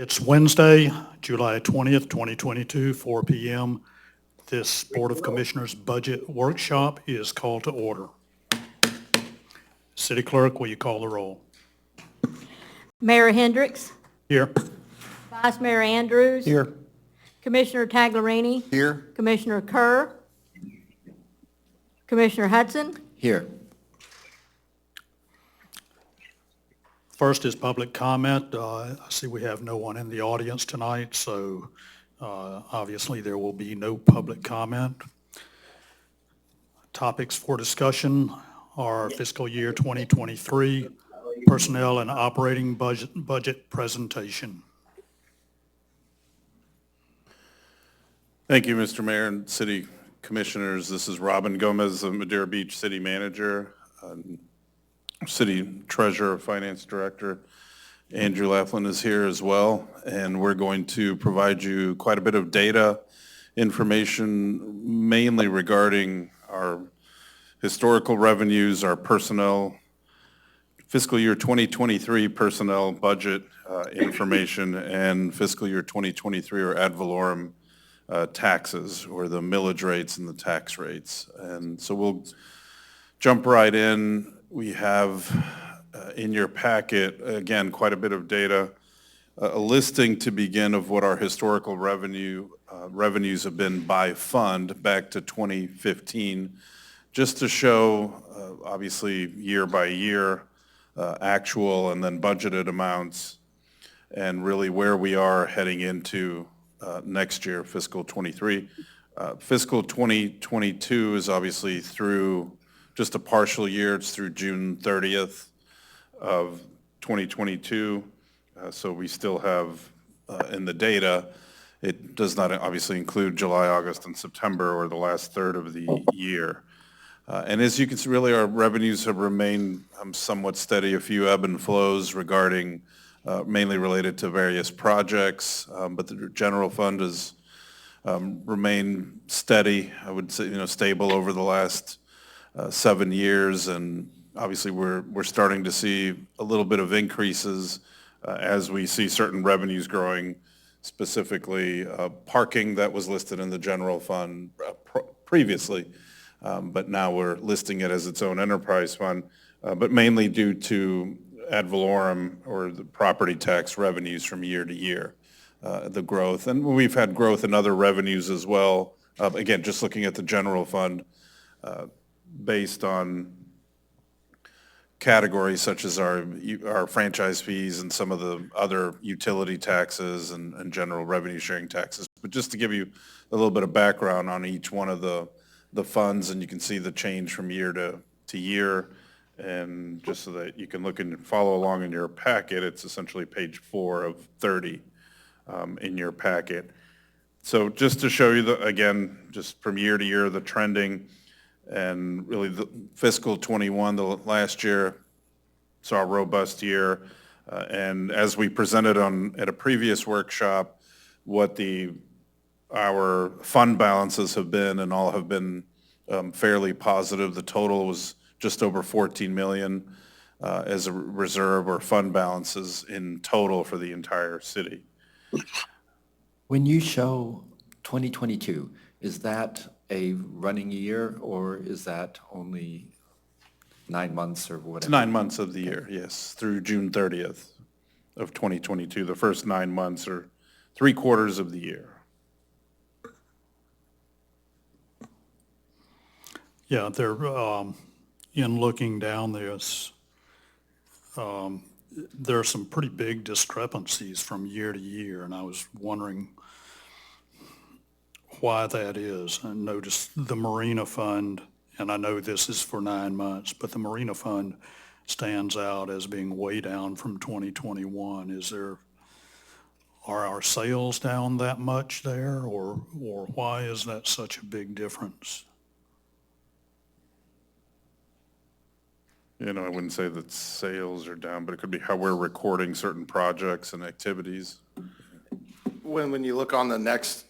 It's Wednesday, July 20th, 2022, 4 p.m. This Board of Commissioners Budget Workshop is called to order. City Clerk, will you call the roll? Mayor Hendricks, Here. Vice Mayor Andrews. Here. Commissioner Taglerini. Here. Commissioner Kerr. Commissioner Hudson. Here. First is public comment. I see we have no one in the audience tonight, so obviously there will be no public comment. Topics for discussion are fiscal year 2023 personnel and operating budget presentation. Thank you, Mr. Mayor and City Commissioners. This is Robin Gomez, the Madeira Beach City Manager, City Treasurer, Finance Director. Andrew Laughlin is here as well, and we're going to provide you quite a bit of data information, mainly regarding our historical revenues, our personnel, fiscal year 2023 personnel budget information, and fiscal year 2023 or ad valorem taxes, or the millage rates and the tax rates. And so we'll jump right in. We have in your packet, again, quite a bit of data, a listing to begin of what our historical revenues have been by fund back to 2015, just to show, obviously, year by year, actual and then budgeted amounts, and really where we are heading into next year, fiscal 23. Fiscal 2022 is obviously through just a partial year. It's through June 30th of 2022. So we still have in the data, it does not obviously include July, August, and September, or the last third of the year. And as you can see, really our revenues have remained somewhat steady, a few ebb and flows regarding mainly related to various projects, but the general fund has remained steady, I would say, stable over the last 7 years, and obviously we're starting to see a little bit of increases as we see certain revenues growing, specifically parking that was listed in the general fund previously, but now we're listing it as its own enterprise fund, but mainly due to ad valorem, or the property tax revenues from year to year, the growth. And we've had growth in other revenues as well. Again, just looking at the general fund, based on categories such as our franchise fees and some of the other utility taxes and general revenue sharing taxes. But just to give you a little bit of background on each one of the funds, and you can see the change from year to year, and just so that you can look and follow along in your packet, it's essentially page 4 of 30 in your packet. So just to show you, again, just from year to year, the trending. And really the fiscal 21, the last year, saw a robust year. And as we presented at a previous workshop, what our fund balances have been, and all have been fairly positive. The total was just over 14 million as a reserve or fund balances in total for the entire city. When you show 2022, is that a running year, or is that only 9 months or whatever? It's 9 months of the year, yes, through June 30th of 2022. The first 9 months are 3/4 of the year. Yeah, in looking down this, there are some pretty big discrepancies from year to year, and I was wondering why that is. I noticed the Marina Fund, and I know this is for 9 months, but the Marina Fund stands out as being way down from 2021. Are our sales down that much there, or why is that such a big difference? I wouldn't say that sales are down, but it could be how we're recording certain projects and activities. When you look on the next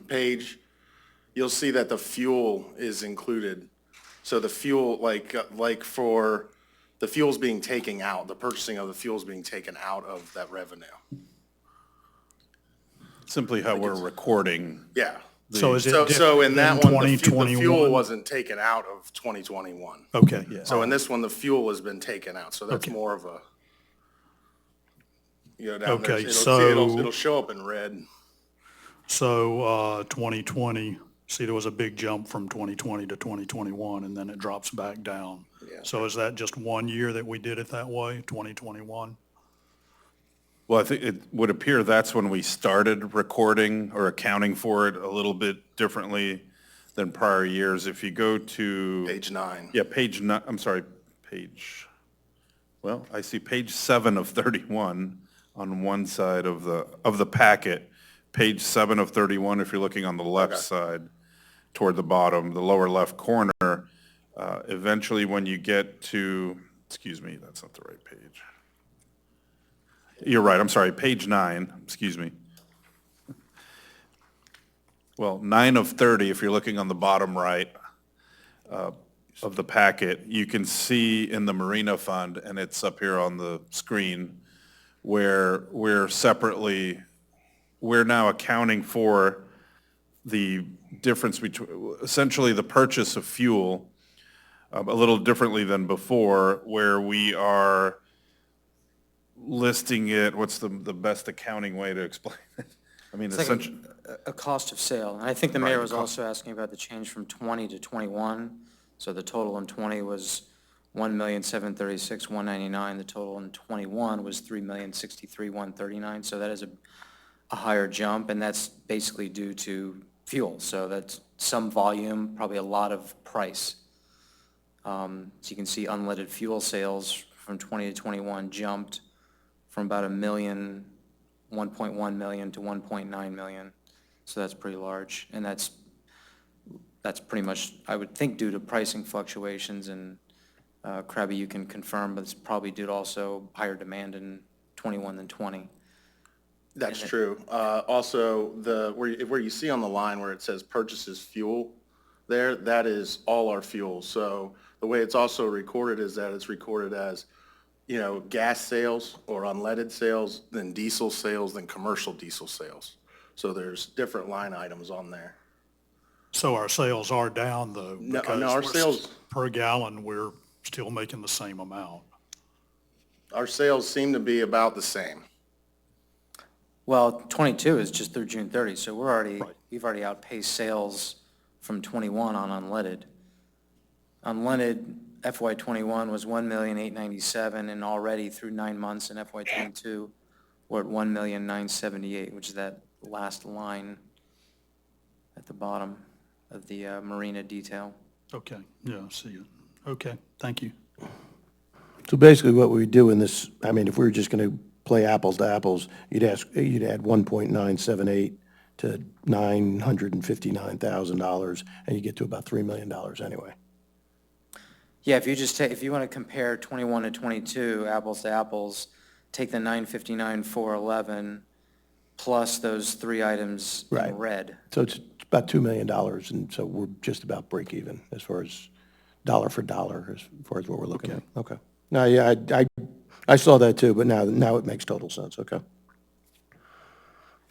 page, you'll see that the fuel is included. So the fuel, like for the fuel's being taken out, the purchasing of the fuel's being taken out of that revenue. Simply how we're recording. Yeah. So is it So in that one, the fuel 2021? wasn't taken out of 2021. Okay, yeah. So in this one, the fuel has been taken out, so that's Okay. more of a, down there, Okay, it'll show up in red. So 2020, see, there was a big jump from 2020 to 2021, and then it drops back down. Yeah. So is that just 1 year that we did it that way, 2021? Well, I think it would appear that's when we started recording or accounting for it a little bit differently than prior years. If you go to. Page 9. Yeah, I see page 7 of 31 on one side of the packet. Page 7 of 31, if you're looking on the left side toward the bottom, the lower left corner, eventually when you get to, excuse me, that's not the right page. You're right, I'm sorry, page 9, excuse me. Well, 9 of 30, if you're looking on the bottom right of the packet, you can see in the Marina Fund, and it's up here on the screen, where we're now accounting for the difference between, essentially the purchase of fuel, a little differently than before, where we are listing it, what's the best accounting way to explain it? I mean, It's like essentially, a cost of sale. And I think the mayor Right, was also asking about the change from 20 to 21. So the total in 20 was 1,736,199. The total in 21 was 3,063,139. So that is a higher jump, and that's basically due to fuel. So that's some volume, probably a lot of price. So you can see unleaded fuel sales from 20 to 21 jumped from about 1.1 million to 1.9 million. So that's pretty large, and that's pretty much, I would think, due to pricing fluctuations, and Krabby, you can confirm, but it's probably due to also higher demand in 21 than 20. That's true. Also, where you see on the line where it says purchases fuel there, that is all our fuel. So the way it's also recorded is that it's recorded as, gas sales or unleaded sales, then diesel sales, then commercial diesel sales. So there's different line items on there. So our sales are down, though? No, because our we're sales- per gallon, we're still making the same amount. Our sales seem to be about the same. Well, 22 is just through June 30, so Right. we've already outpaced sales from 21 on unleaded. Unleaded FY '21 was 1,897,000, and already through 9 months in FY '22, we're at 1,978,000, which is that last line at the bottom of the marina detail. Okay, yeah, I see it. Okay, thank you. So basically what we do in this, I mean, if we were just going to play apples to apples, you'd add 1.978 to $959,000, and you get to about $3 million anyway. Yeah, if you want to compare 21 to 22, apples to apples, take the 959,411 plus those 3 items in Right. red. So it's about $2 million, and so we're just about break even as far as dollar for dollar, as far as what we're looking at. Okay. No, yeah, I saw that too, but now it makes total sense, okay.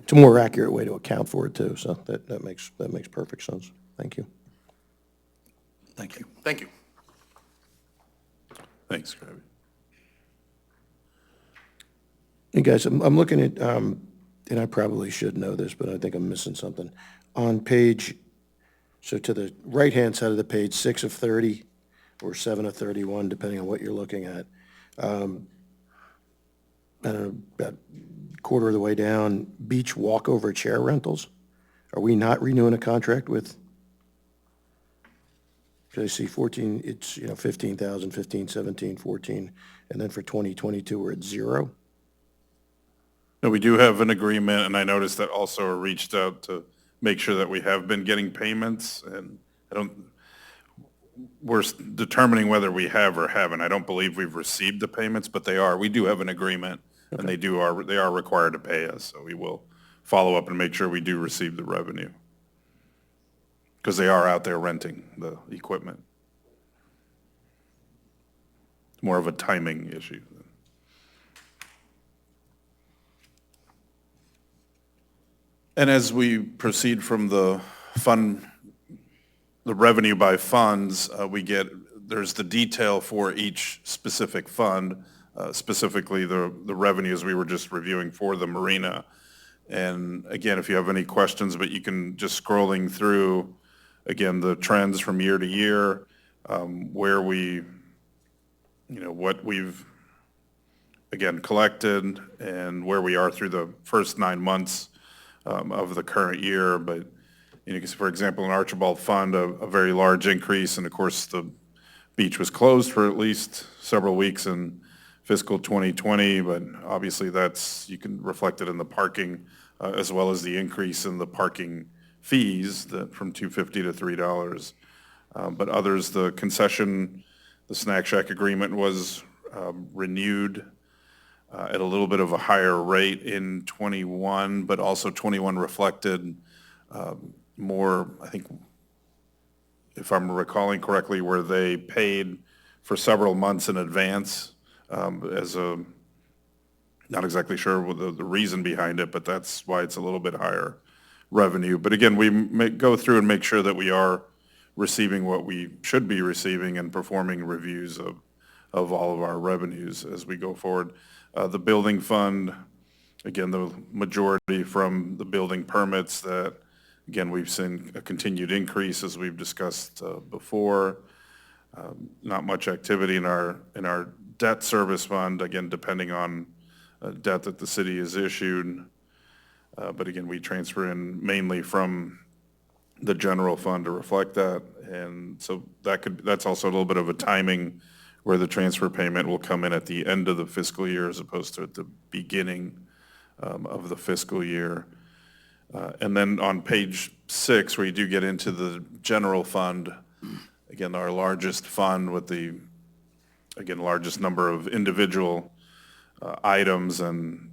It's a more accurate way to account for it too, so that makes perfect sense. Thank you. Thank you. Thank you. thanks, Krabby. Hey, guys, I'm looking at, and I probably should know this, but I think I'm missing something. On page, so to the right-hand side of the page, 6 of 30, or 7 of 31, depending on what you're looking at. I don't know, about a quarter of the way down, beach walkover chair rentals. Are we not renewing a contract with? I see 14, it's, 15,000, 15, 17, 14, and then for 2022, we're at 0. No, we do have an agreement, and I noticed that also reached out to make sure that we have been getting payments, and we're determining whether we have or haven't. I don't believe we've received the payments, but we do have an agreement, and they are required to pay us, so we will follow up and make sure we do receive the revenue. Because they are out there renting the equipment. It's more of a timing issue. And as we proceed from the revenue by funds, there's the detail for each specific fund, specifically the revenues we were just reviewing for the marina. And again, if you have any questions, but you can just scrolling through, again, the trends from year to year, where what we've, again, collected and where we are through the first 9 months of the current year. But, you can see, for example, in Archibald Fund, a very large increase, and of course, the beach was closed for at least several weeks in fiscal 2020, but obviously you can reflect it in the parking, as well as the increase in the parking fees from $2.50 to $3. But others, the concession, the Snack Shack agreement was renewed at a little bit of a higher rate in 21, but also 21 reflected more, I think, if I'm recalling correctly, where they paid for several months in advance not exactly sure what the reason behind it, but that's why it's a little bit higher revenue. But again, we go through and make sure that we are receiving what we should be receiving and performing reviews of all of our revenues as we go forward. The building fund, again, the majority from the building permits that, again, we've seen a continued increase as we've discussed before. Not much activity in our debt service fund, again, depending on debt that the city has issued. But again, we transfer in mainly from the general fund to reflect that. And so that's also a little bit of a timing where the transfer payment will come in at the end of the fiscal year as opposed to at the beginning of the fiscal year. And then on page 6, where you do get into the general fund, again, our largest fund with the, again, largest number of individual items and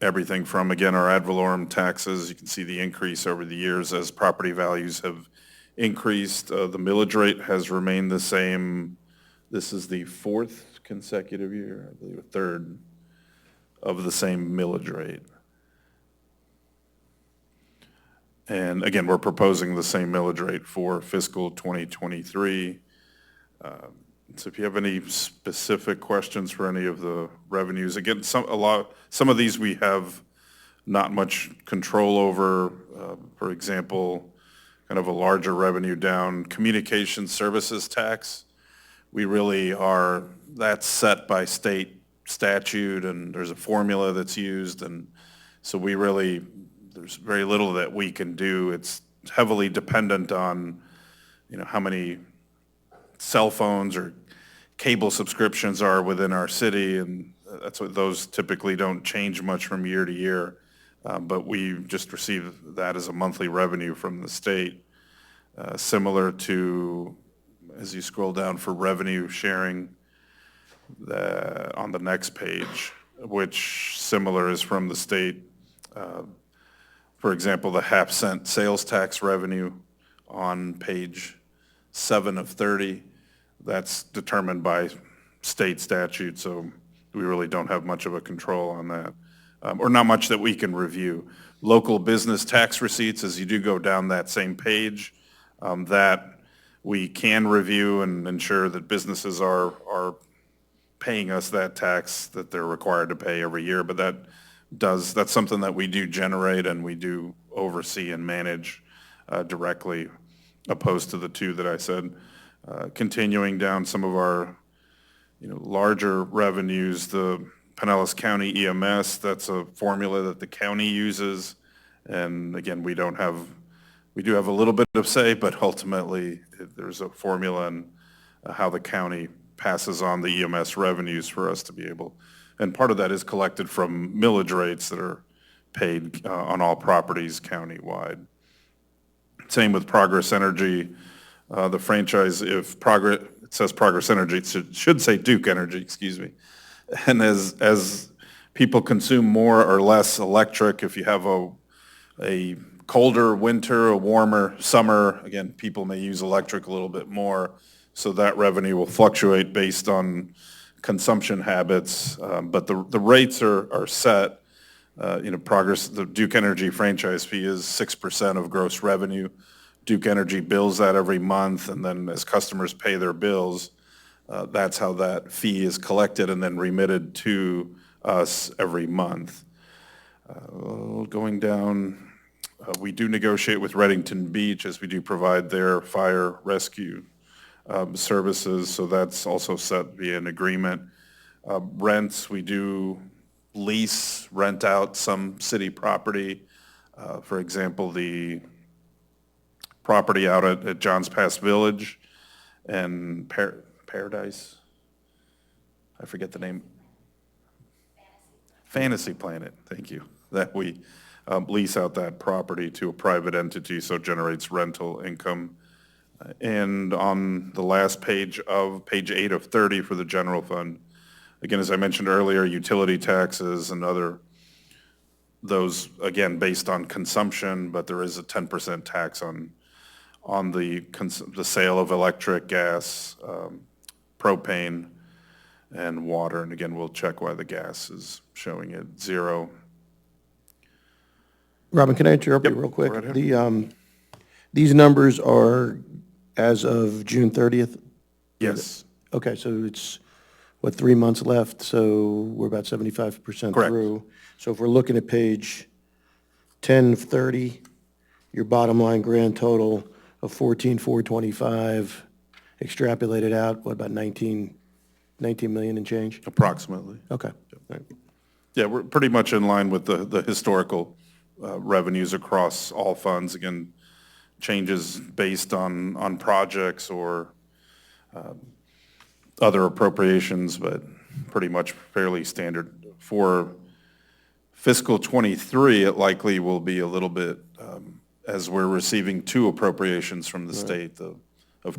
everything from, again, our ad valorem taxes. You can see the increase over the years as property values have increased. The millage rate has remained the same. This is the 4th consecutive year, I believe, a 3rd of the same millage rate. And again, we're proposing the same millage rate for fiscal 2023. So if you have any specific questions for any of the revenues, again, some of these we have not much control over. For example, kind of a larger revenue down, communication services tax. We really are, that's set by state statute, and there's a formula that's used, and so there's very little that we can do. It's heavily dependent on, how many cell phones or cable subscriptions are within our city, and that's what those typically don't change much from year to year. But we just receive that as a monthly revenue from the state, similar to, as you scroll down for revenue sharing, on the next page, which similar is from the state. For example, the half-cent sales tax revenue on page 7 of 30, that's determined by state statute, so we really don't have much of a control on that, or not much that we can review. Local business tax receipts, as you do go down that same page, that we can review and ensure that businesses are paying us that tax that they're required to pay every year, but that's something that we do generate and we do oversee and manage directly, opposed to the two that I said. Continuing down some of our, larger revenues, the Pinellas County EMS, that's a formula that the county uses. And again, we do have a little bit of say, but ultimately there's a formula in how the county passes on the EMS revenues for us to be able. And part of that is collected from millage rates that are paid on all properties countywide. Same with Progress Energy. The franchise, it says Progress Energy, it should say Duke Energy, excuse me. And as people consume more or less electric, if you have a colder winter, a warmer summer, again, people may use electric a little bit more, so that revenue will fluctuate based on consumption habits, but the rates are set progress, the Duke Energy franchise fee is 6% of gross revenue. Duke Energy bills that every month, and then as customers pay their bills, that's how that fee is collected and then remitted to us every month. Going down, we do negotiate with Reddington Beach as we do provide their fire rescue services, so that's also set via an agreement. Rents, we do rent out some city property. For example, the property out at Johns Pass Village and Paradise, I forget the name. Fantasy Planet, thank you. That we lease out that property to a private entity, so it generates rental income. And on the last page of page 8 of 30 for the general fund, again, as I mentioned earlier, utility taxes and those, again, based on consumption, but there is a 10% tax on the sale of electric, gas, propane, and water. And again, we'll check why the gas is showing at 0. Robin, can I interrupt you Yep, real quick? go right ahead. These numbers are as of June 30th? Yes, Okay, so it's, 3 months left, so we're about 75% Correct. through. So if we're looking at page 10 of 30, your bottom line grand total of 14,425, extrapolated out, what, about 19 million and change? approximately. Okay. All right. Yeah, we're pretty much in line with the historical revenues across all funds. Again, changes based on projects or other appropriations, but pretty much fairly standard. For fiscal '23, it likely will be a little bit, as we're receiving 2 appropriations from the state of over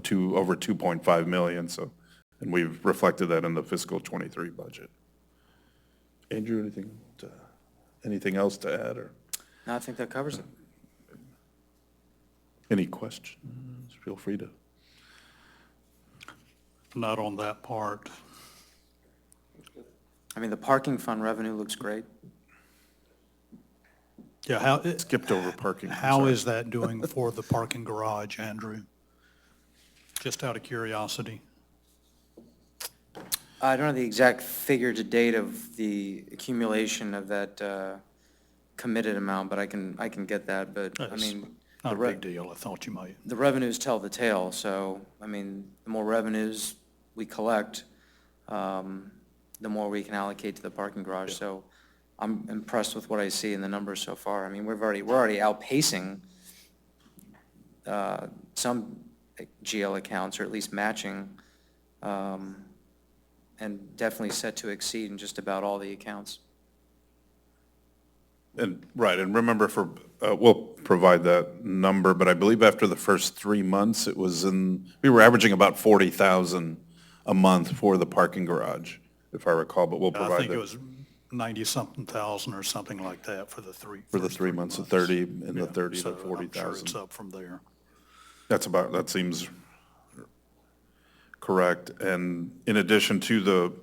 2.5 million, so, and we've reflected that in the fiscal '23 budget. Andrew, anything else to add, or No, I think that covers it. any questions? Feel free to. Not on that part. I mean, the parking fund revenue looks great. Yeah, Skipped over parking. I'm how sorry. is that doing for the parking garage, Andrew? Just out of curiosity. I don't have the exact figure to date of the accumulation of that committed amount, but I can get that, but, I That's mean, not a the re- big deal. I thought you might. the revenues tell the tale, so, I mean, the more revenues we collect, the more we can allocate to the parking garage, so I'm impressed with what I see in the numbers so far. I mean, we're already outpacing some GL accounts, or at least matching, and definitely set to exceed in just about all the accounts. And, right, and remember we'll provide that number, but I believe after the first 3 months, we were averaging about 40,000 a month for the parking garage, if I recall, but we'll I provide think it that was 90-something thousand or something like that for the for the 3 months of 30 and the 30 So to I'm sure it's 40,000. up from there. That seems correct. And in addition to the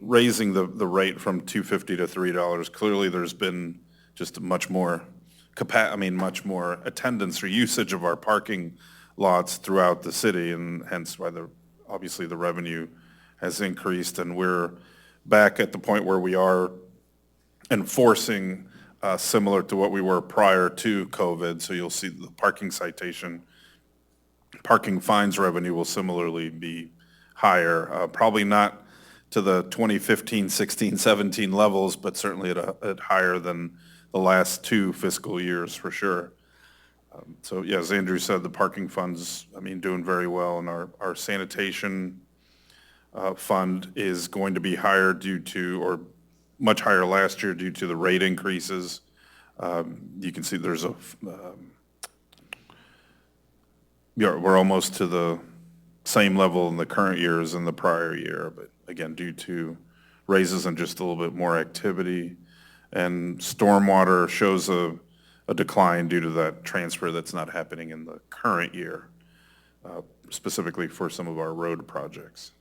raising the rate from $2.50 to $3, clearly there's been just much more much more attendance or usage of our parking lots throughout the city, and hence why obviously the revenue has increased, and we're back at the point where we are enforcing similar to what we were prior to COVID. So you'll see the parking fines revenue will similarly be higher, probably not to the 2015, 16, 17 levels, but certainly at higher than the last 2 fiscal years for sure. So yeah, as Andrew said, the parking fund's, doing very well, and our sanitation fund is going to be higher or much higher last year due to the rate increases. You can see there's we're almost to the same level in the current year as in the prior year, but again, due to raises and just a little bit more activity. And stormwater shows a decline due to that transfer that's not happening in the current year, specifically for some of our road projects.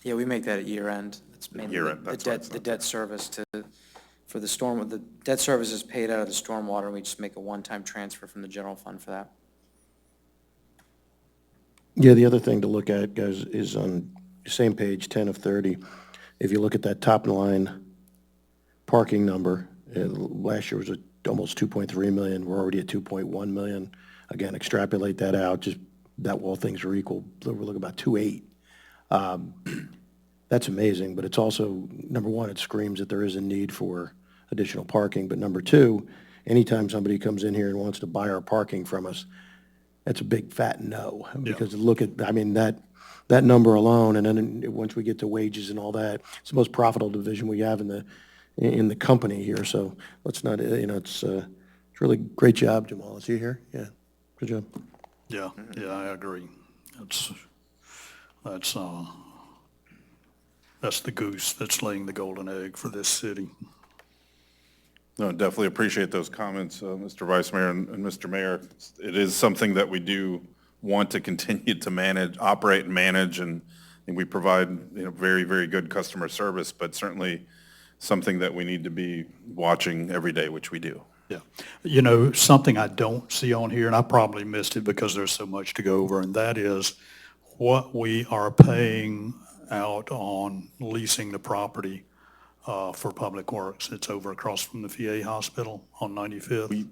Yeah, we make that at year end. It's mainly Year end, that's why it's the not debt service For the debt service is paid out of the stormwater, and we just make a one-time transfer from the general fund for that. Yeah, the other thing to look at, guys, is on the same page, 10 of 30. If you look at that top line parking number, last year was almost 2.3 million. We're already at 2.1 million. Again, extrapolate that out, just that all things are equal, we're looking about 2.8. That's amazing, but it's also, number one, it screams that there is a need for additional parking. But number two, anytime somebody comes in here and wants to buy our parking from us, that's a big fat no. Because look at, I mean, that number alone, and then once we get to wages and all that, it's the most profitable division we have in the company here. So let's not, it's really great job, Jamal. Is he here? Yeah, good job. Yeah, I agree. That's the goose that's laying the golden egg for this city. No, definitely appreciate those comments, Mr. Vice Mayor and Mr. Mayor. It is something that we do want to continue to operate and manage, and we provide, very, very good customer service, but certainly something that we need to be watching every day, which we do. Yeah. Something I don't see on here, and I probably missed it because there's so much to go over, and that is what we are paying out on leasing the property for Public Works. It's over across from the VA hospital on 95th.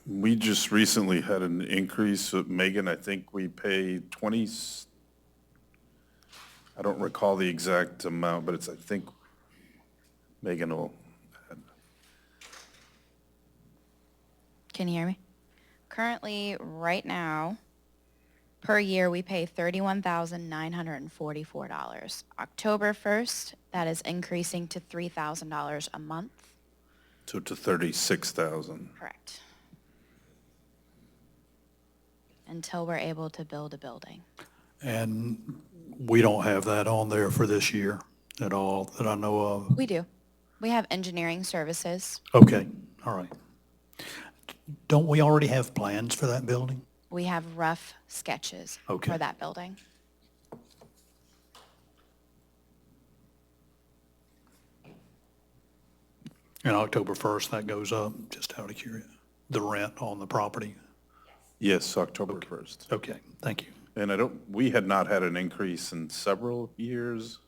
We just recently had an increase. Megan, I think we pay 20, I don't recall the exact amount, but I think Megan will. Can you hear me? Currently, right now, per year, we pay $31,944. October 1st, that is increasing to $3,000 a month. So to 36,000. Correct. Until we're able to build a building. And we don't have that on there for this year at all that I know of. We do. We have engineering services. Okay, all right. Don't we already have plans for that building? We have rough sketches Okay. for that building. And October 1st, that goes up, just out of curiosity, the rent on the property? Yes, October 1st. Okay, thank you. And we had not had an increase in several years.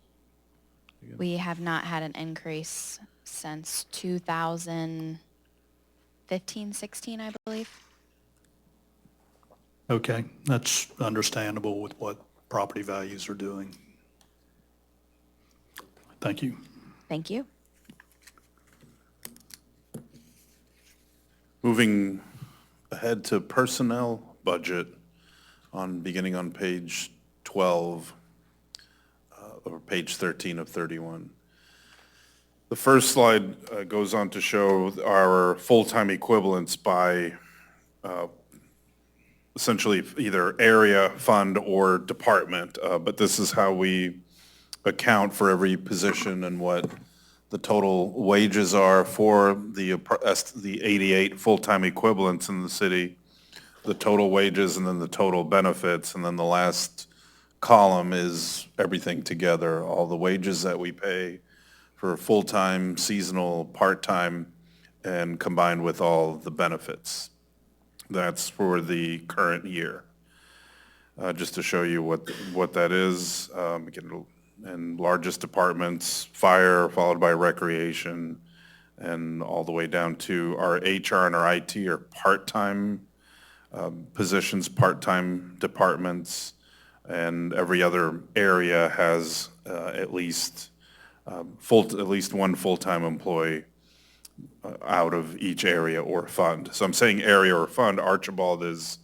We have not had an increase since 2015, 16, I believe. Okay, that's understandable with what property values are doing. Thank you. Thank you. Moving ahead to personnel budget beginning on page 12, or page 13 of 31. The first slide goes on to show our full-time equivalents by essentially either area, fund, or department, but this is how we account for every position and what the total wages are for the 88 full-time equivalents in the city, the total wages, and then the total benefits, and then the last column is everything together, all the wages that we pay for full-time, seasonal, part-time, and combined with all the benefits. That's for the current year. Just to show you what that is, and largest departments, fire, followed by recreation, and all the way down to our HR and our IT are part-time positions, part-time departments, and every other area has at least one full-time employee out of each area or fund. So I'm saying area or fund. Archibald is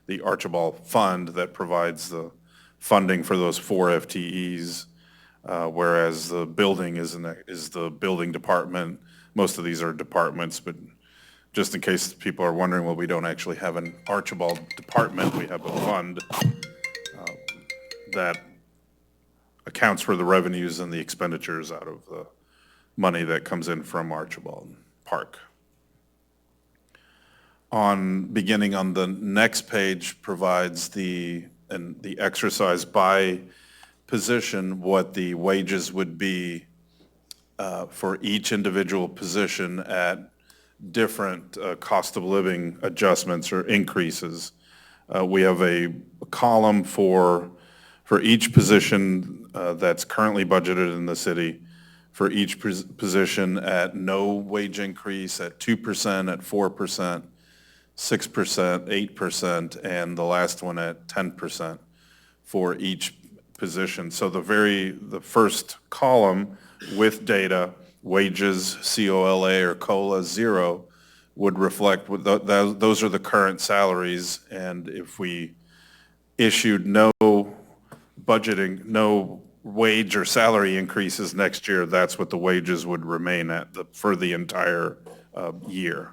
the Archibald Fund that provides the funding for those 4 FTEs, whereas the building is the building department. Most of these are departments, but just in case people are wondering, well, we don't actually have an Archibald department. We have a fund that accounts for the revenues and the expenditures out of the money that comes in from Archibald Park. Beginning on the next page provides the exercise by position, what the wages would be for each individual position at different cost of living adjustments or increases. We have a column for each position that's currently budgeted in the city, for each position at no wage increase, at 2%, at 4%, 6%, 8%, and the last one at 10% for each position. So the first column with data, wages, COLA or COLA 0, would reflect, those are the current salaries, and if we issued no budgeting, no wage or salary increases next year, that's what the wages would remain at for the entire year.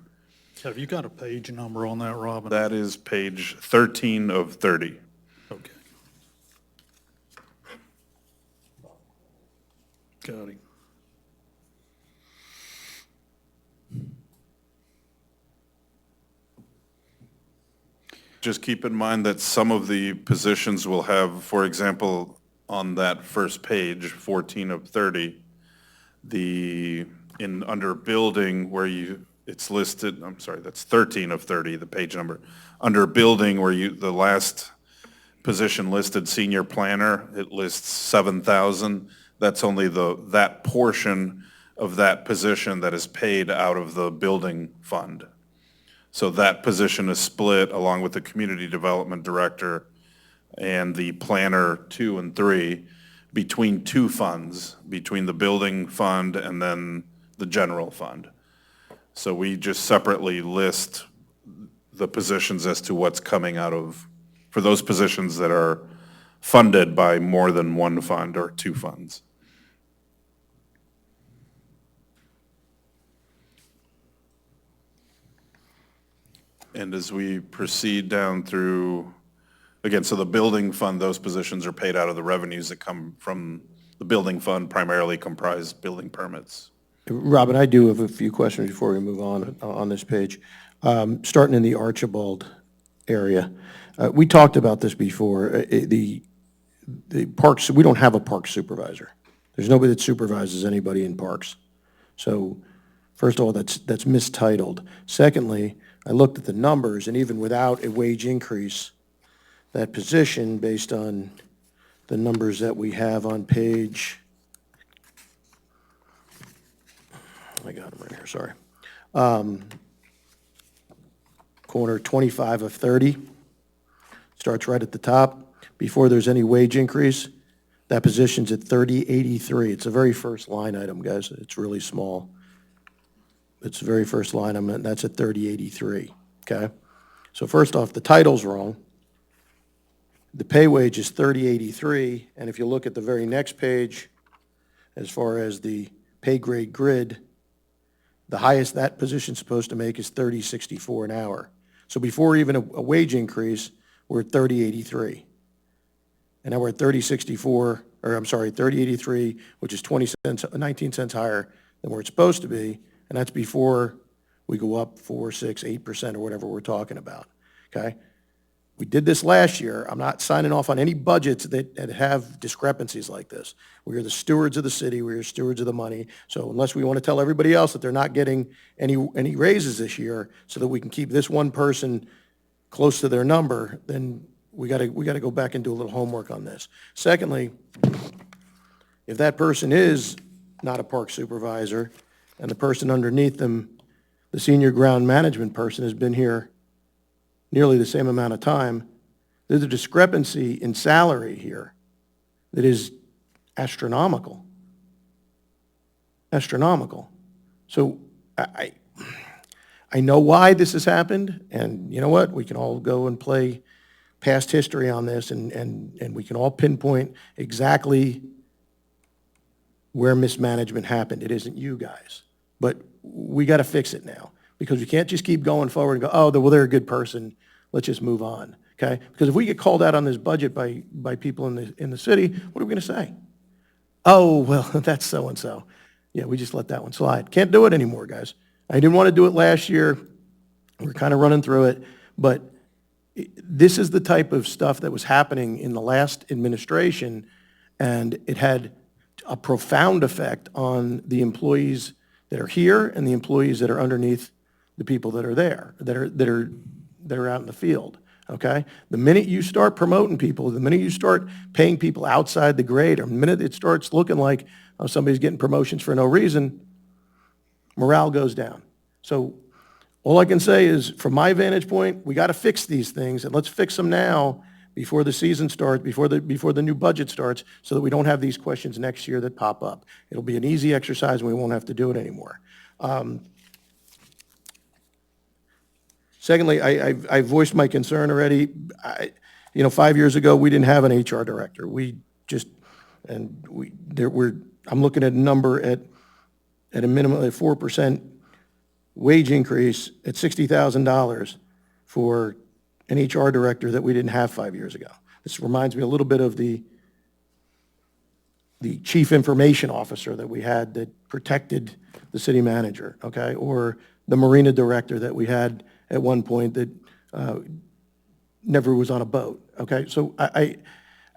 Have you got a page number on that, Robin? That is page 13 of 30. Okay. Got it. Just keep in mind that some of the positions will have, for example, on that first page, 14 of 30, under building where it's listed, I'm sorry, that's 13 of 30, the page number. Under building where the last position listed, senior planner, it lists 7,000. That's only that portion of that position that is paid out of the building fund. So that position is split along with the community development director and the planner 2 and 3 between two funds, between the building fund and then the general fund. So we just separately list the positions as to what's coming out of, for those positions that are funded by more than one fund or two funds. And as we proceed down through, again, so the building fund, those positions are paid out of the revenues that come from the building fund, primarily comprise building permits. Robin, I do have a few questions before we move on this page. Starting in the Archibald area, we talked about this before. The parks, we don't have a park supervisor. There's nobody that supervises anybody in parks. So first of all, that's mistitled. Secondly, I looked at the numbers, and even without a wage increase, that position, based on the numbers that we have on page, I got them right here, sorry. Corner 25 of 30, starts right at the top. Before there's any wage increase, that position's at 3083. It's the very first line item, guys. It's really small. It's the very first line item, and that's at 3083, okay? So first off, the title's wrong. The pay wage is 3083, and if you look at the very next page, as far as the pay grade grid, the highest that position's supposed to make is 3064 an hour. So before even a wage increase, we're at 3083. And now we're at 3083, which is 19 cents higher than where it's supposed to be, and that's before we go up 4, 6, 8% or whatever we're talking about, okay? We did this last year. I'm not signing off on any budgets that have discrepancies like this. We are the stewards of the city. We are stewards of the money. So unless we want to tell everybody else that they're not getting any raises this year so that we can keep this one person close to their number, then we got to go back and do a little homework on this. Secondly, if that person is not a park supervisor and the person underneath them, the senior ground management person, has been here nearly the same amount of time, there's a discrepancy in salary here that is astronomical. Astronomical. So I know why this has happened, and you know what? We can all go and play past history on this, and we can all pinpoint exactly where mismanagement happened. It isn't you guys. But we got to fix it now, because we can't just keep going forward and go, oh, well, they're a good person. Let's just move on, okay? Because if we get called out on this budget by people in the city, what are we going to say? Oh, well, that's so-and-so. Yeah, we just let that one slide. Can't do it anymore, guys. I didn't want to do it last year. We're kind of running through it. But this is the type of stuff that was happening in the last administration, and it had a profound effect on the employees that are here and the employees that are underneath the people that are there, that are out in the field, okay? The minute you start promoting people, the minute you start paying people outside the grade, or the minute it starts looking like somebody's getting promotions for no reason, morale goes down. So all I can say is, from my vantage point, we got to fix these things, and let's fix them now before the season starts, before the new budget starts, so that we don't have these questions next year that pop up. It'll be an easy exercise, and we won't have to do it anymore. Secondly, I voiced my concern already. 5 years ago, we didn't have an HR director. I'm looking at a number at a minimum of 4% wage increase at $60,000 for an HR director that we didn't have 5 years ago. This reminds me a little bit of the chief information officer that we had that protected the city manager, okay? Or the marina director that we had at one point that never was on a boat, okay? So I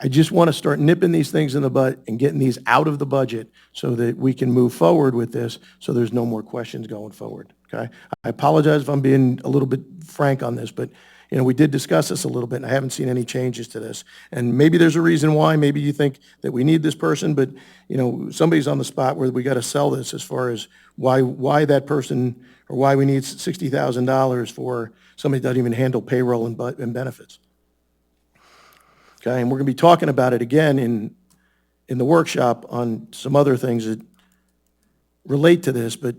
just want to start nipping these things in the butt and getting these out of the budget so that we can move forward with this, so there's no more questions going forward, okay? I apologize if I'm being a little bit frank on this, but, we did discuss this a little bit, and I haven't seen any changes to this. And maybe there's a reason why. Maybe you think that we need this person, but, somebody's on the spot where we got to sell this as far as why that person, or why we need $60,000 for somebody that doesn't even handle payroll and benefits. Okay, and we're going to be talking about it again in the workshop on some other things that relate to this, but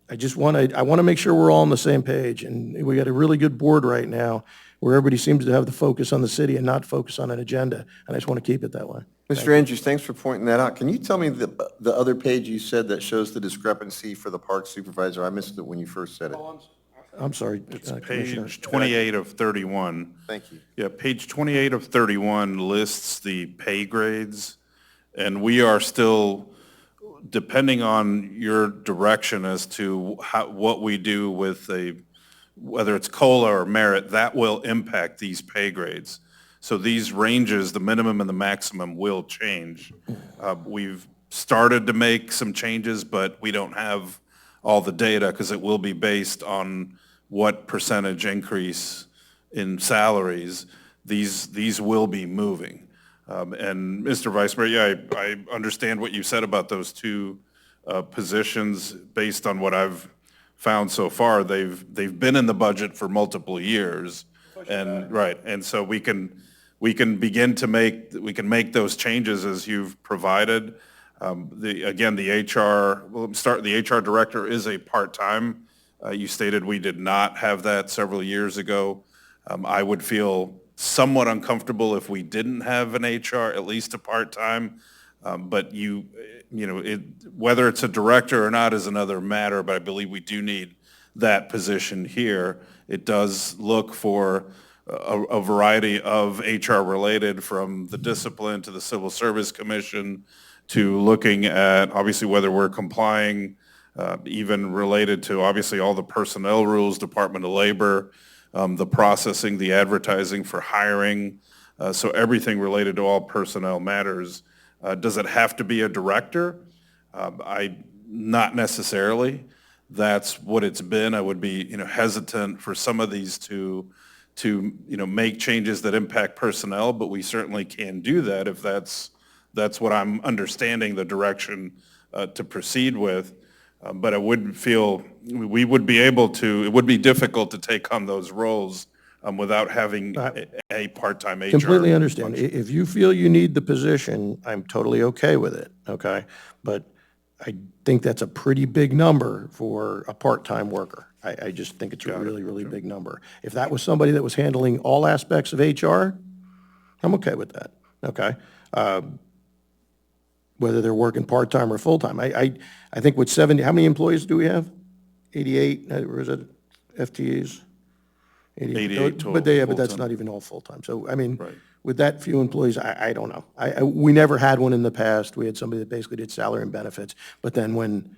I want to make sure we're all on the same page, and we got a really good board right now where everybody seems to have the focus on the city and not focus on an agenda, and I just want to keep it that way. Mr. Andrews, thanks for pointing that out. Can you tell me the other page you said that shows the discrepancy for the park supervisor? I missed it when you first said it. I'm sorry, It's Commissioner. page 28 of 31. Thank you. Yeah, page 28 of 31 lists the pay grades, and we are still, depending on your direction as to what we do with whether it's COLA or merit, that will impact these pay grades. So these ranges, the minimum and the maximum, will change. We've started to make some changes, but we don't have all the data because it will be based on what percentage increase in salaries these will be moving. And Mr. Vice Mayor, yeah, I understand what you said about those two positions. Based on what I've found so far, they've been in the budget for multiple years, and right, and so we can begin to make those changes as you've provided. The HR director is a part-time. You stated we did not have that several years ago. I would feel somewhat uncomfortable if we didn't have an HR, at least a part-time. But whether it's a director or not is another matter, but I believe we do need that position here. It does look for a variety of HR-related, from the discipline to the Civil Service Commission, to looking at, obviously, whether we're complying, even related to, obviously, all the personnel rules, Department of Labor, the processing, the advertising for hiring, so everything related to all personnel matters. Does it have to be a director? Not necessarily. That's what it's been. I would be, hesitant for some of these to make changes that impact personnel, but we certainly can do that if that's what I'm understanding the direction to proceed with. But I would feel we would be able to, it would be difficult to take on those roles without having a part-time HR. Completely understand. function. If you feel you need the position, I'm totally okay with it, okay? But I think that's a pretty big number for a part-time worker. I just think it's a really, really big number. If that was somebody that was handling all aspects of HR, I'm okay with that, okay? Whether they're working part-time or full-time. I think with 70, how many employees do we have? 88, or is it FTEs? 88 total, But that's full-time. not even all full-time. So, I mean, Right. with that few employees, I don't know. We never had one in the past. We had somebody that basically did salary and benefits. But then when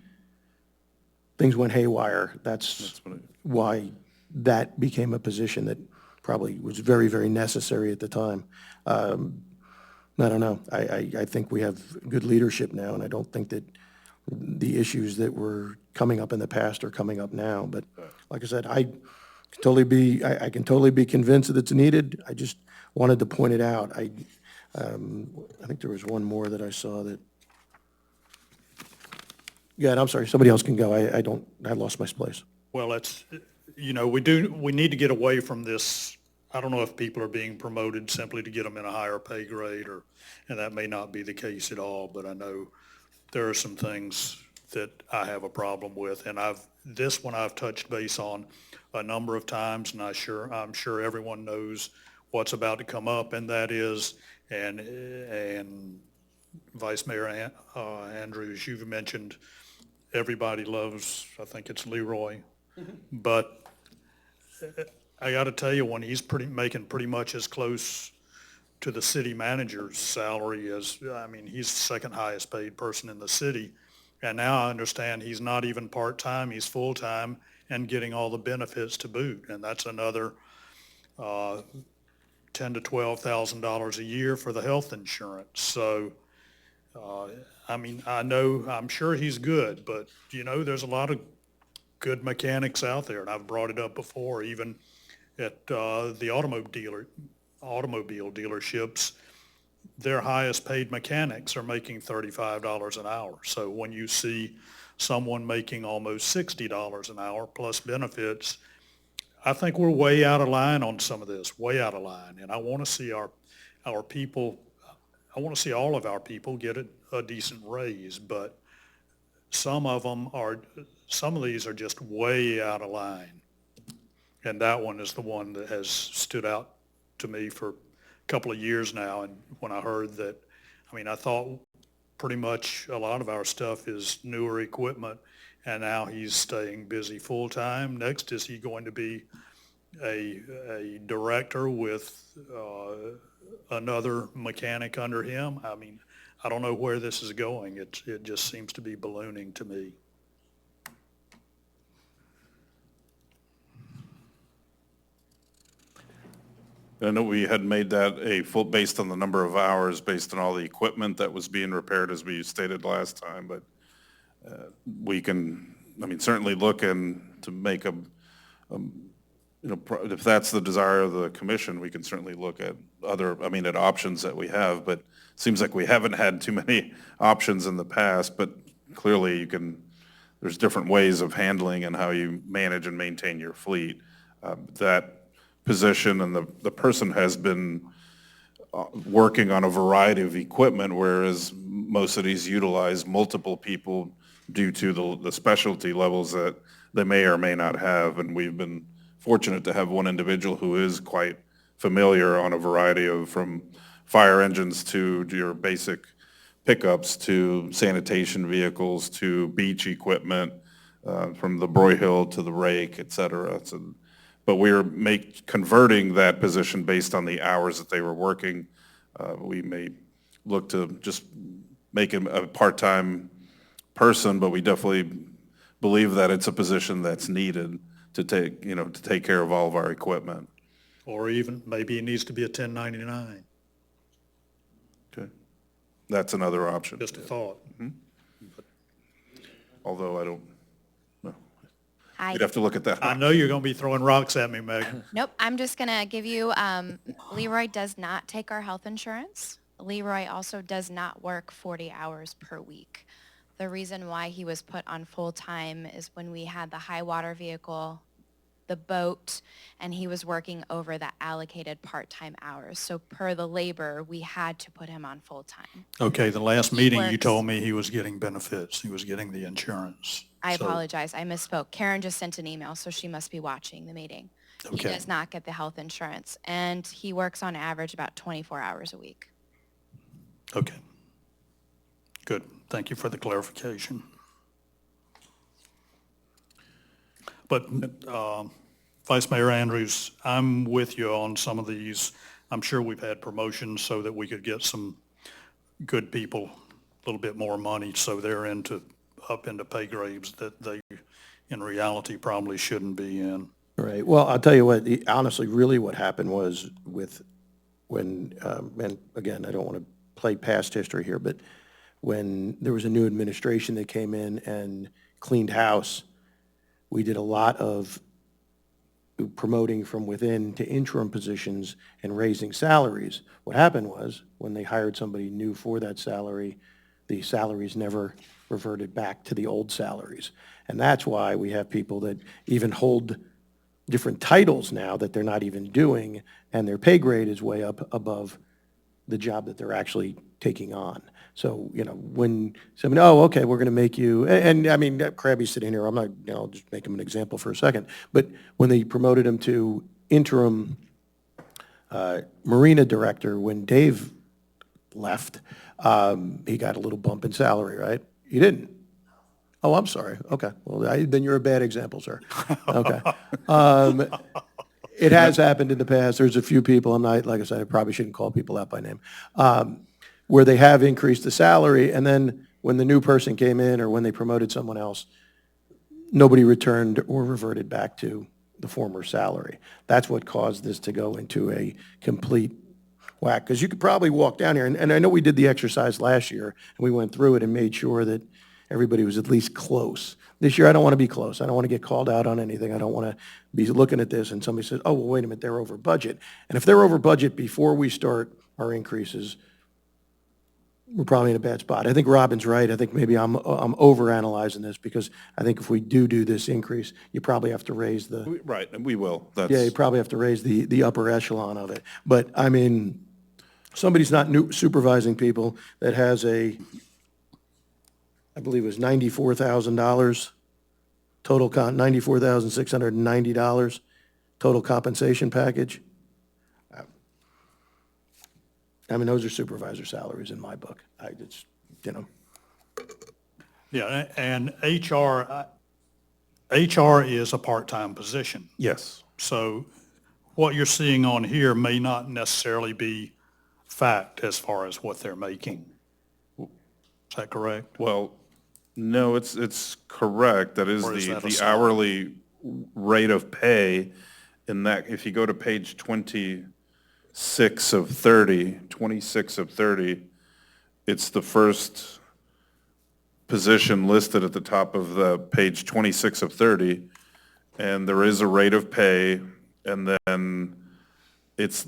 things went haywire, that's why that became a position that probably was very, very necessary at the time. I don't know. I think we have good leadership now, and I don't think that the issues that were coming up in the past are coming up now. But like I said, I can totally be convinced that it's needed. I just wanted to point it out. I think there was one more that I saw that, yeah, and I'm sorry, somebody else can go. I lost my place. Well, it's, we need to get away from this. I don't know if people are being promoted simply to get them in a higher pay grade, and that may not be the case at all, but I know there are some things that I have a problem with, and this one I've touched base on a number of times, and I'm sure everyone knows what's about to come up, and that is, and Vice Mayor Andrews, you've mentioned everybody loves, I think it's Leroy, but I got to tell you, when he's making pretty much as close to the city manager's salary as, he's the second highest paid person in the city. And now I understand he's not even part-time, he's full-time and getting all the benefits to boot. And that's another $10,000 to $12,000 a year for the health insurance. So, I'm sure he's good, but there's a lot of good mechanics out there. And I've brought it up before, even at the automobile dealerships, their highest paid mechanics are making $35 an hour. So when you see someone making almost $60 an hour plus benefits, I think we're way out of line on some of this, way out of line. And I want to see our people, I want to see all of our people get a decent raise, but some of these are just way out of line. And that one is the one that has stood out to me for a couple of years now. And when I heard that, I thought pretty much a lot of our stuff is newer equipment, and now he's staying busy full-time. Next, is he going to be a director with another mechanic under him? I don't know where this is going. It just seems to be ballooning to me. I know we had made that based on the number of hours, based on all the equipment that was being repaired, as we stated last time, but we can, certainly look to make if that's the desire of the commission, we can certainly look at at options that we have, but it seems like we haven't had too many options in the past, but clearly there's different ways of handling and how you manage and maintain your fleet. That position and the person has been working on a variety of equipment, whereas most cities utilize multiple people due to the specialty levels that they may or may not have. And we've been fortunate to have one individual who is quite familiar on a variety of, from fire engines to your basic pickups to sanitation vehicles to beach equipment, from the Broyhill to the rake, et cetera. But we're converting that position based on the hours that they were working. We may look to just make him a part-time person, but we definitely believe that it's a position that's needed to take care of all of our equipment. Or even maybe it needs to be a 1099. Okay, that's another option. Just a thought. Although I don't. Hi. You'd have to look at that. I know you're going to be throwing rocks at me, Megan. Nope, I'm just going to give you, Leroy does not take our health insurance. Leroy also does not work 40 hours per week. The reason why he was put on full-time is when we had the high water vehicle, the boat, and he was working over the allocated part-time hours. So per the labor, we had to put him on full-time. Okay, the last meeting you works. told me he was getting benefits. He was getting the insurance. I So- apologize, I misspoke. Karen just sent an email, so she must be watching the meeting. He Okay. does not get the health insurance, and he works on average about 24 hours a week. Okay. Good. Thank you for the clarification. But Vice Mayor Andrews, I'm with you on some of these. I'm sure we've had promotions so that we could get some good people a little bit more money, so they're up into pay grades that they, in reality, probably shouldn't be in. Right. Well, I'll tell you what, honestly, really what happened was and again, I don't want to play past history here, but when there was a new administration that came in and cleaned house, we did a lot of promoting from within to interim positions and raising salaries. What happened was, when they hired somebody new for that salary, the salaries never reverted back to the old salaries. And that's why we have people that even hold different titles now that they're not even doing, and their pay grade is way up above the job that they're actually taking on. So, when somebody, oh, okay, we're going to make you, and I mean, Krabby's sitting here, I'm not, I'll just make him an example for a second, but when they promoted him to interim marina director, when Dave left, he got a little bump in salary, right? You didn't? Oh, I'm sorry. Okay. Well, then you're a bad example, sir. Okay. It has happened in the past. There's a few people, I'm not, like I said, I probably shouldn't call people out by name, where they have increased the salary, and then when the new person came in or when they promoted someone else, nobody returned or reverted back to the former salary. That's what caused this to go into a complete whack. Because you could probably walk down here, and I know we did the exercise last year, and we went through it and made sure that everybody was at least close. This year, I don't want to be close. I don't want to get called out on anything. I don't want to be looking at this and somebody says, oh, well, wait a minute, they're over budget. And if they're over budget before we start our increases, we're probably in a bad spot. I think Robin's right. I think maybe I'm overanalyzing this, because I think if we do this increase, you probably have to raise the, Right, and we will. yeah, you probably have to raise the upper echelon of it. But, I mean, somebody's not supervising people that has I believe it was $94,000 total $94,690 total compensation package. I mean, those are supervisor salaries in my book. Yeah, and HR is a part-time position. Yes. So what you're seeing on here may not necessarily be fact as far as what they're making. Is that correct? Well, no, it's correct. That is Or is that a the salary? hourly rate of pay in that, if you go to page 26 of 30, it's the first position listed at the top of the page 26 of 30, and there is a rate of pay, and then it's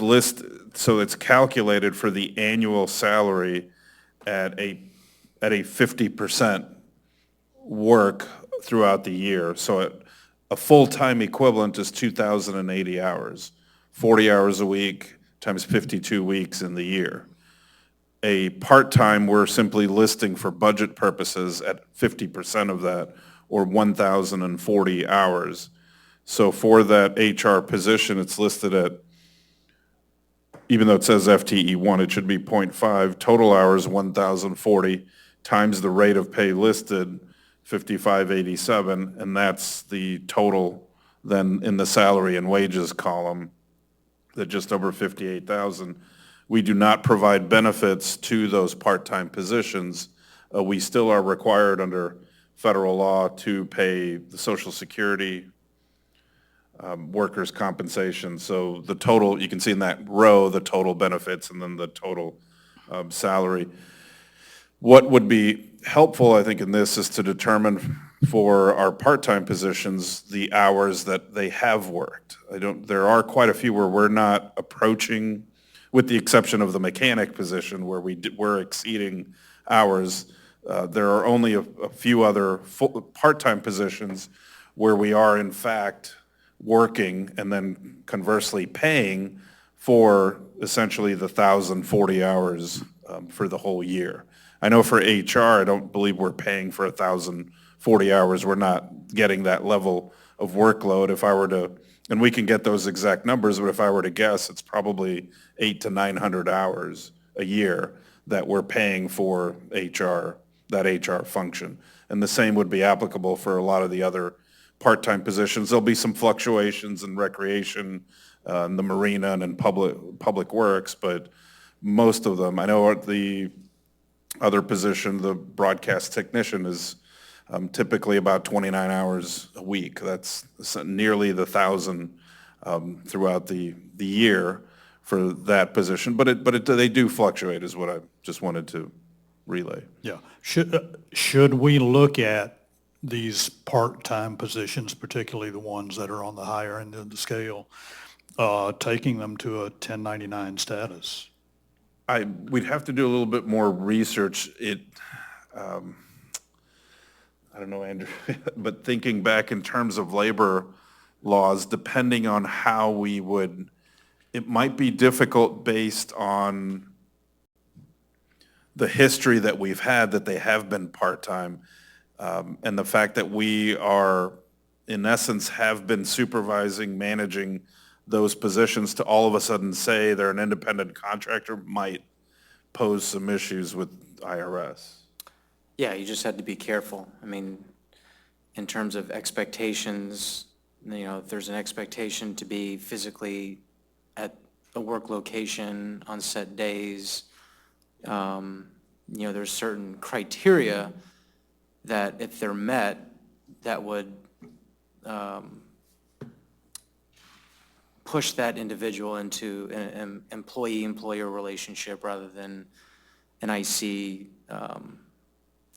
so it's calculated for the annual salary at a 50% work throughout the year. So a full-time equivalent is 2,080 hours, 40 hours a week times 52 weeks in the year. A part-time, we're simply listing for budget purposes at 50% of that, or 1,040 hours. So for that HR position, it's listed at, even though it says FTE1, it should be 0.5, total hours 1,040, times the rate of pay listed, 5587, and that's the total then in the salary and wages column, that just over 58,000. We do not provide benefits to those part-time positions. We still are required under federal law to pay the Social Security, workers' compensation. So the total, you can see in that row, the total benefits and then the total salary. What would be helpful, I think, in this is to determine for our part-time positions the hours that they have worked. There are quite a few where we're not approaching, with the exception of the mechanic position where we're exceeding hours. There are only a few other part-time positions where we are in fact working and then conversely paying for essentially the 1,040 hours for the whole year. I know for HR, I don't believe we're paying for 1,040 hours. We're not getting that level of workload. If I were to, and we can get those exact numbers, but if I were to guess, it's probably 800 to 900 hours a year that we're paying for HR, that HR function. And the same would be applicable for a lot of the other part-time positions. There'll be some fluctuations in recreation, in the marina and in public works, but most of them, I know the other position, the broadcast technician, is typically about 29 hours a week. That's nearly the 1,000 throughout the year for that position, but they do fluctuate is what I just wanted to relay. Yeah. Should we look at these part-time positions, particularly the ones that are on the higher end of the scale, taking them to a 1099 status? We'd have to do a little bit more research. I don't know, Andrew, but thinking back in terms of labor laws, depending on how we would, it might be difficult based on the history that we've had, that they have been part-time, and the fact that we are, in essence, have been supervising, managing those positions, to all of a sudden say they're an independent contractor might pose some issues with IRS. Yeah, you just had to be careful. I mean, in terms of expectations, if there's an expectation to be physically at a work location on set days, there's certain criteria that if they're met, that would push that individual into an employee-employer relationship rather than an IC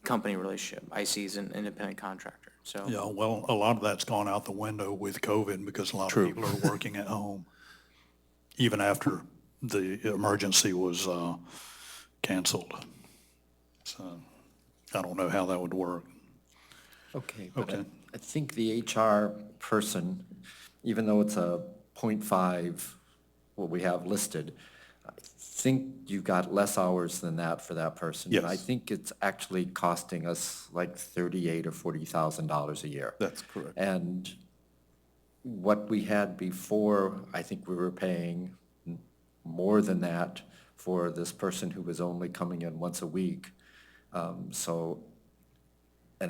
company relationship. IC is an independent contractor, so. Yeah, well, a lot of that's gone out the window with COVID because a lot of people are working at home, even after the emergency was canceled. So I don't know how that would work. Okay, but Okay. I think the HR person, even though it's a .5, what we have listed, I think you've got less hours than that for that person. And I Yes. think it's actually costing us like $38,000 or $40,000 a year. That's correct. And what we had before, I think we were paying more than that for this person who was only coming in once a week. And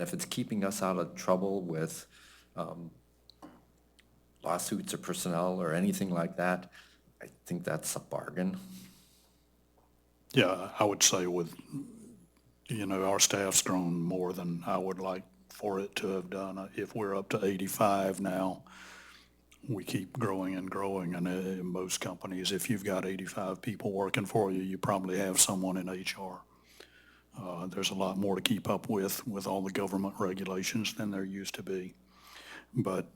if it's keeping us out of trouble with lawsuits or personnel or anything like that, I think that's a bargain. Yeah, I would say with, our staff's grown more than I would like for it to have done. If we're up to 85 now, we keep growing and growing. And in most companies, if you've got 85 people working for you, you probably have someone in HR. There's a lot more to keep up with all the government regulations than there used to be. But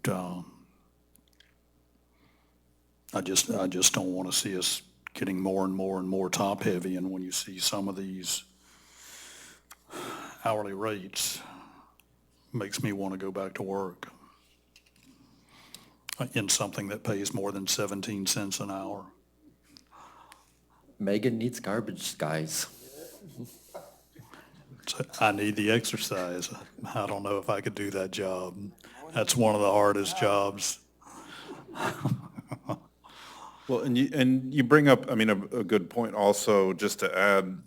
I just don't want to see us getting more and more and more top-heavy. And when you see some of these hourly rates, makes me want to go back to work in something that pays more than 17 cents an hour. Megan needs garbage guys. So I need the exercise. I don't know if I could do that job. That's one of the hardest jobs. Well, and you bring up, a good point also, just to add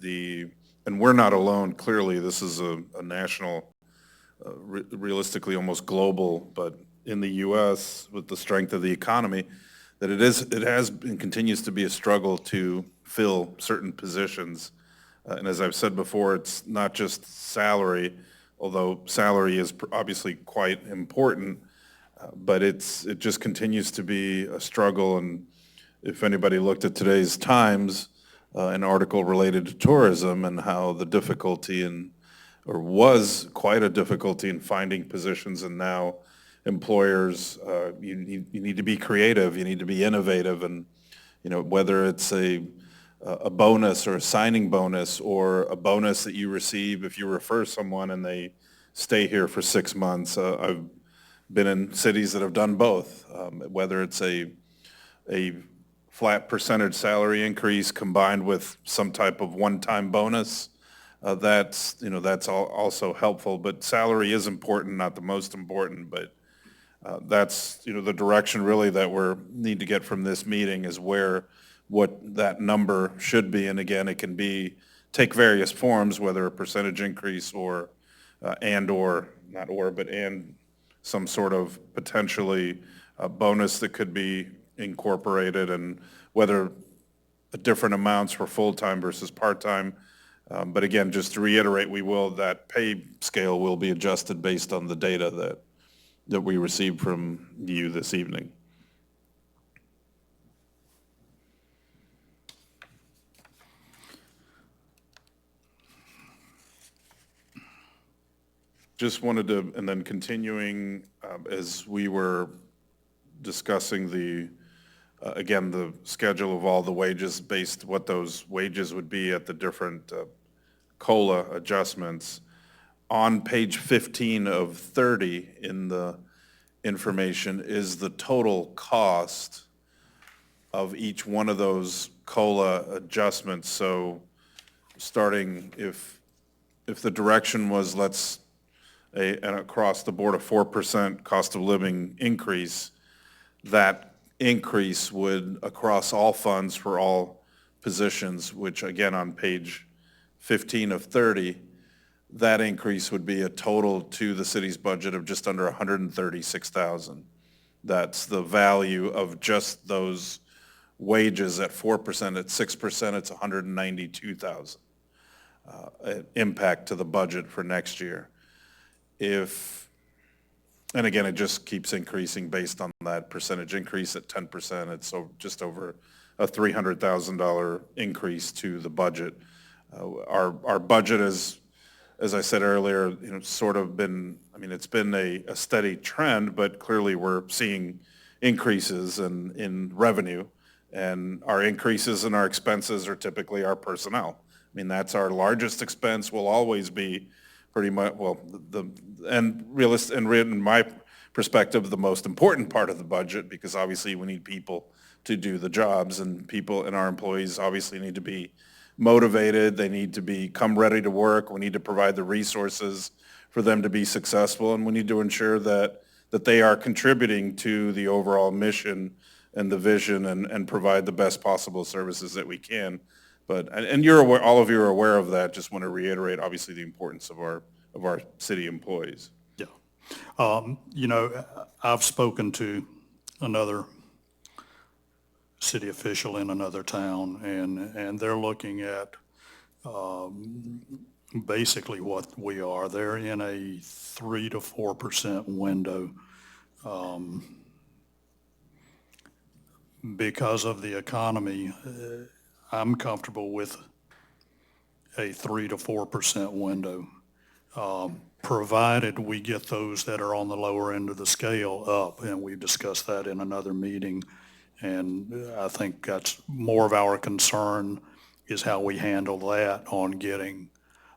and we're not alone, clearly, this is a national, realistically almost global, but in the U.S., with the strength of the economy, that it has and continues to be a struggle to fill certain positions. And as I've said before, it's not just salary, although salary is obviously quite important, but it just continues to be a struggle. And if anybody looked at today's Times, an article related to tourism and how the difficulty was quite a difficulty in finding positions, and now employers, you need to be creative, you need to be innovative, and whether it's a bonus or a signing bonus or a bonus that you receive if you refer someone and they stay here for 6 months. I've been in cities that have done both, whether it's a flat percentage salary increase combined with some type of one-time bonus. That's also helpful, but salary is important, not the most important, but that's, the direction really that we need to get from this meeting is what that number should be. And again, it can take various forms, whether a percentage increase or some sort of potentially a bonus that could be incorporated, and whether different amounts for full-time versus part-time. But again, just to reiterate, that pay scale will be adjusted based on the data that we received from you this evening. Just wanted to, and then continuing, as we were discussing again, the schedule of all the wages based what those wages would be at the different COLA adjustments. On page 15 of 30 in the information is the total cost of each one of those COLA adjustments. So starting, if the direction was an across the board a 4% cost of living increase, that increase would, across all funds for all positions, which again on page 15 of 30, that increase would be a total to the city's budget of just under $136,000. That's the value of just those wages at 4%. At 6%, it's $192,000 impact to the budget for next year. And again, it just keeps increasing based on that percentage increase. At 10%, it's just over a $300,000 increase to the budget. Our budget is, as I said earlier, sort of been, it's been a steady trend, but clearly we're seeing increases in revenue, and our increases in our expenses are typically our personnel. That's our largest expense, will always be pretty much, in my perspective, the most important part of the budget, because obviously we need people to do the jobs, and people and our employees obviously need to be motivated. They need to come ready to work. We need to provide the resources for them to be successful, and we need to ensure that they are contributing to the overall mission and the vision, and provide the best possible services that we can. And you're aware, all of you are aware of that. Just want to reiterate, obviously, the importance of our city employees. Yeah. I've spoken to another city official in another town, and they're looking at basically what we are. They're in a 3 to 4% window because of the economy. I'm comfortable with a 3 to 4% window, provided we get those that are on the lower end of the scale up, and we've discussed that in another meeting. And I think that's more of our concern, is how we handle that on getting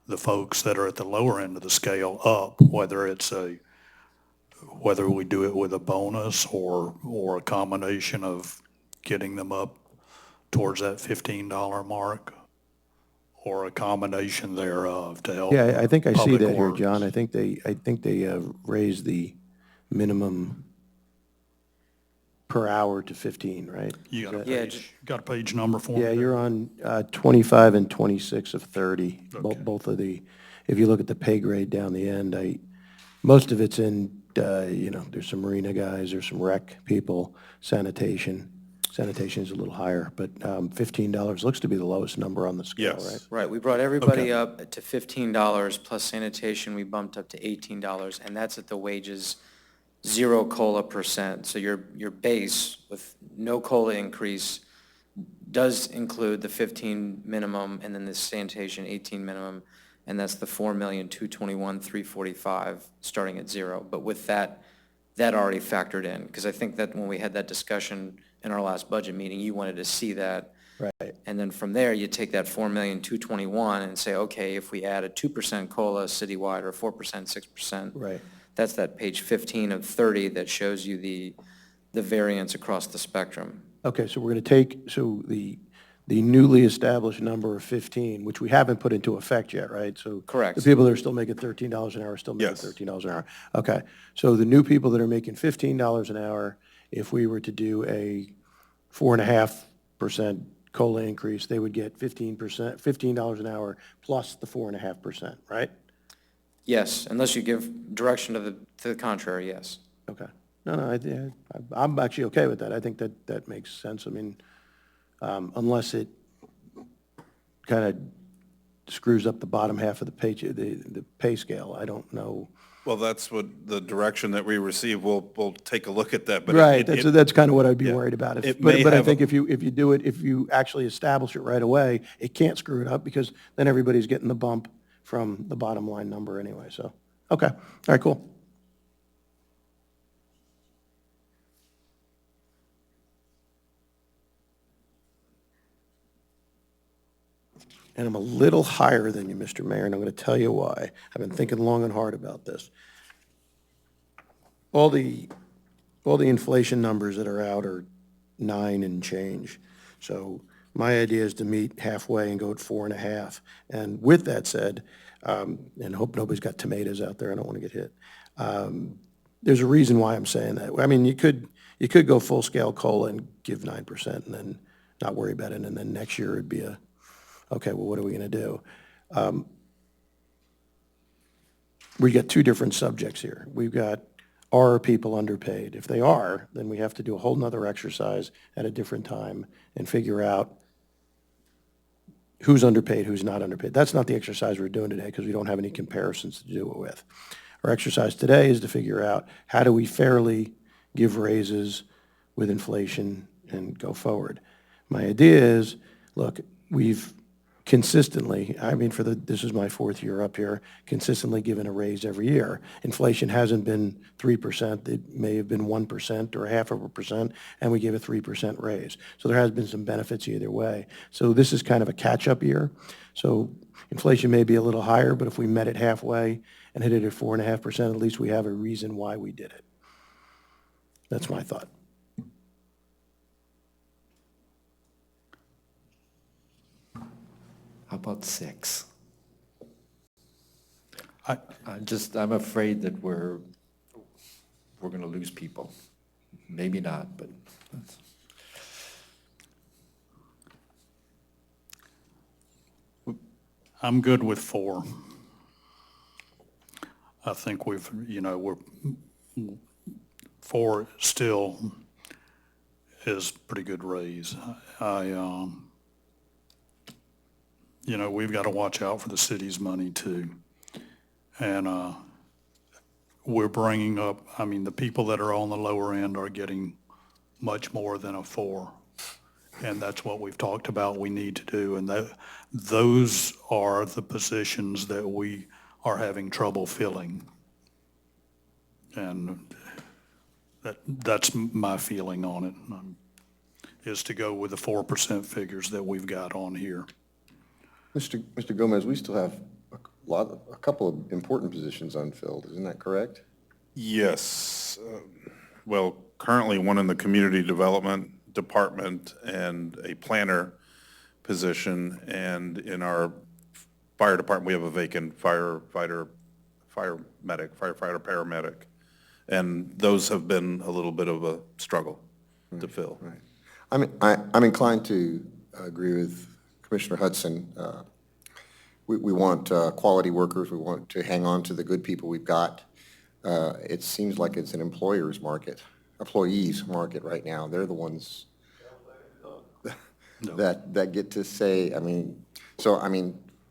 the folks that are at the lower end of the scale up, whether we do it with a bonus or a combination of getting them up towards that $15 mark, or a combination thereof to help. Yeah, I think I see Public that here, Works. John. I think they raised the minimum per hour to 15, right? You got a Yeah, page, got a page number for me? Yeah, you're on 25 and 26 of 30, both of if you look at the pay grade down the end, most of it's in, there's some marina guys, there's some rec people, sanitation. Sanitation's a little higher, but $15 looks to be the lowest number on the scale, Yes. right? Right, we brought everybody up to $15, plus sanitation, we bumped up to $18, and that's at the wages, 0 COLA %. So your base with no COLA increase does include the 15 minimum, and then the sanitation 18 minimum, and that's the $4,221,345 starting at 0. But with that already factored in, because I think that when we had that discussion in our last budget meeting, you wanted to see that. Right. And then from there, you take that $4,221,000 and say, okay, if we add a 2% COLA citywide, or 4%, 6%. Right. That's that page 15 of 30 that shows you the variance across the spectrum. Okay, so we're going to take, the newly established number of 15, which we haven't put into effect yet, right? So Correct. the people that are still making $13 an hour are still making Yes. $13 an hour. Okay, so the new people that are making $15 an hour, if we were to do a 4.5% COLA increase, they would get $15 an hour plus the 4.5%, right? Yes, unless you give direction to the contrary, yes. Okay. No, I'm actually okay with that. I think that makes sense. Unless it kind of screws up the bottom half of the pay scale, I don't know. Well, that's what the direction that we receive. We'll take a look at that. But Right, that's kind of what I'd be yeah. worried about. It may But I have think if you actually establish it right away, it can't screw it up, because then everybody's getting the bump from the bottom line number anyway, so. Okay, all right, cool. And I'm a little higher than you, Mr. Mayor, and I'm going to tell you why. I've been thinking long and hard about this. All the inflation numbers that are out are 9 and change. So my idea is to meet halfway and go at 4.5. And with that said, and hope nobody's got tomatoes out there, I don't want to get hit. There's a reason why I'm saying that. I mean, you could go full-scale COLA and give 9% and then not worry about it, and then next year it'd be okay, well, what are we going to do? We got two different subjects here. We've got, are people underpaid? If they are, then we have to do a whole nother exercise at a different time and figure out who's underpaid, who's not underpaid. That's not the exercise we're doing today because we don't have any comparisons to do it with. Our exercise today is to figure out how do we fairly give raises with inflation and go forward. My idea is, look, we've consistently, I mean, this is my 4th year up here, consistently given a raise every year. Inflation hasn't been 3%, it may have been 1% or 0.5%, and we gave a 3% raise. So there has been some benefits either way. So this is kind of a catch-up year. So inflation may be a little higher, but if we met it halfway and hit it at 4.5%, at least we have a reason why we did it. That's my thought. How about 6? I- I'm afraid that we're going to lose people. Maybe not, but I'm good with 4. I think we're 4 still is pretty good raise. We've got to watch out for the city's money too. And we're bringing up, I mean, the people that are on the lower end are getting much more than a 4. And that's what we've talked about we need to do. And those are the positions that we are having trouble filling. And that's my feeling on it, is to go with the 4% figures that we've got on here. Mr. Gomez, we still have a couple of important positions unfilled, isn't that correct? Yes. Well, currently one in the community development department and a planner position. And in our fire department, we have a vacant firefighter, paramedic. And those have been a little bit of a struggle to fill. Right. I'm inclined to agree with Commissioner Hudson. We want quality workers. We want to hang on to the good people we've got. It seems like it's an employees market right now. They're the ones that get to say,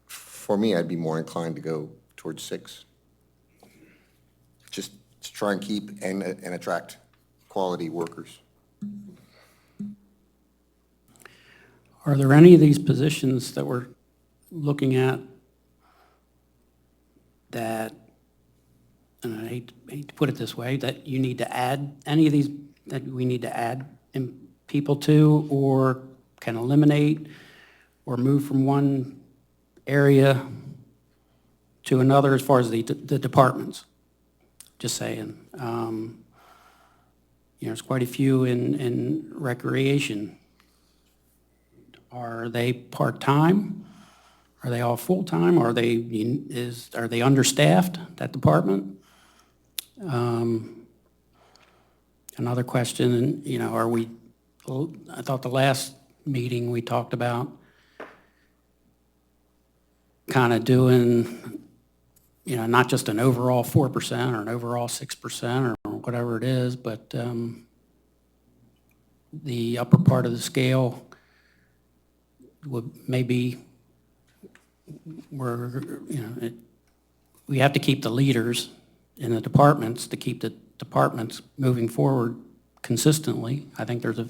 for me, I'd be more inclined to go towards 6. Just to try and keep and attract quality workers. Are there any of these positions that we're looking at that, and I hate to put it this way, that you need to add, any of these that we need to add people to, or can eliminate, or move from one area to another as far as the departments? Just saying. There's quite a few in recreation. Are they part-time? Are they all full-time? Are they understaffed, that department? Another question, I thought the last meeting we talked about kind of doing, not just an overall 4% or an overall 6% or whatever it is, but the upper part of the scale would maybe we have to keep the leaders in the departments to keep the departments moving forward consistently. I think there's a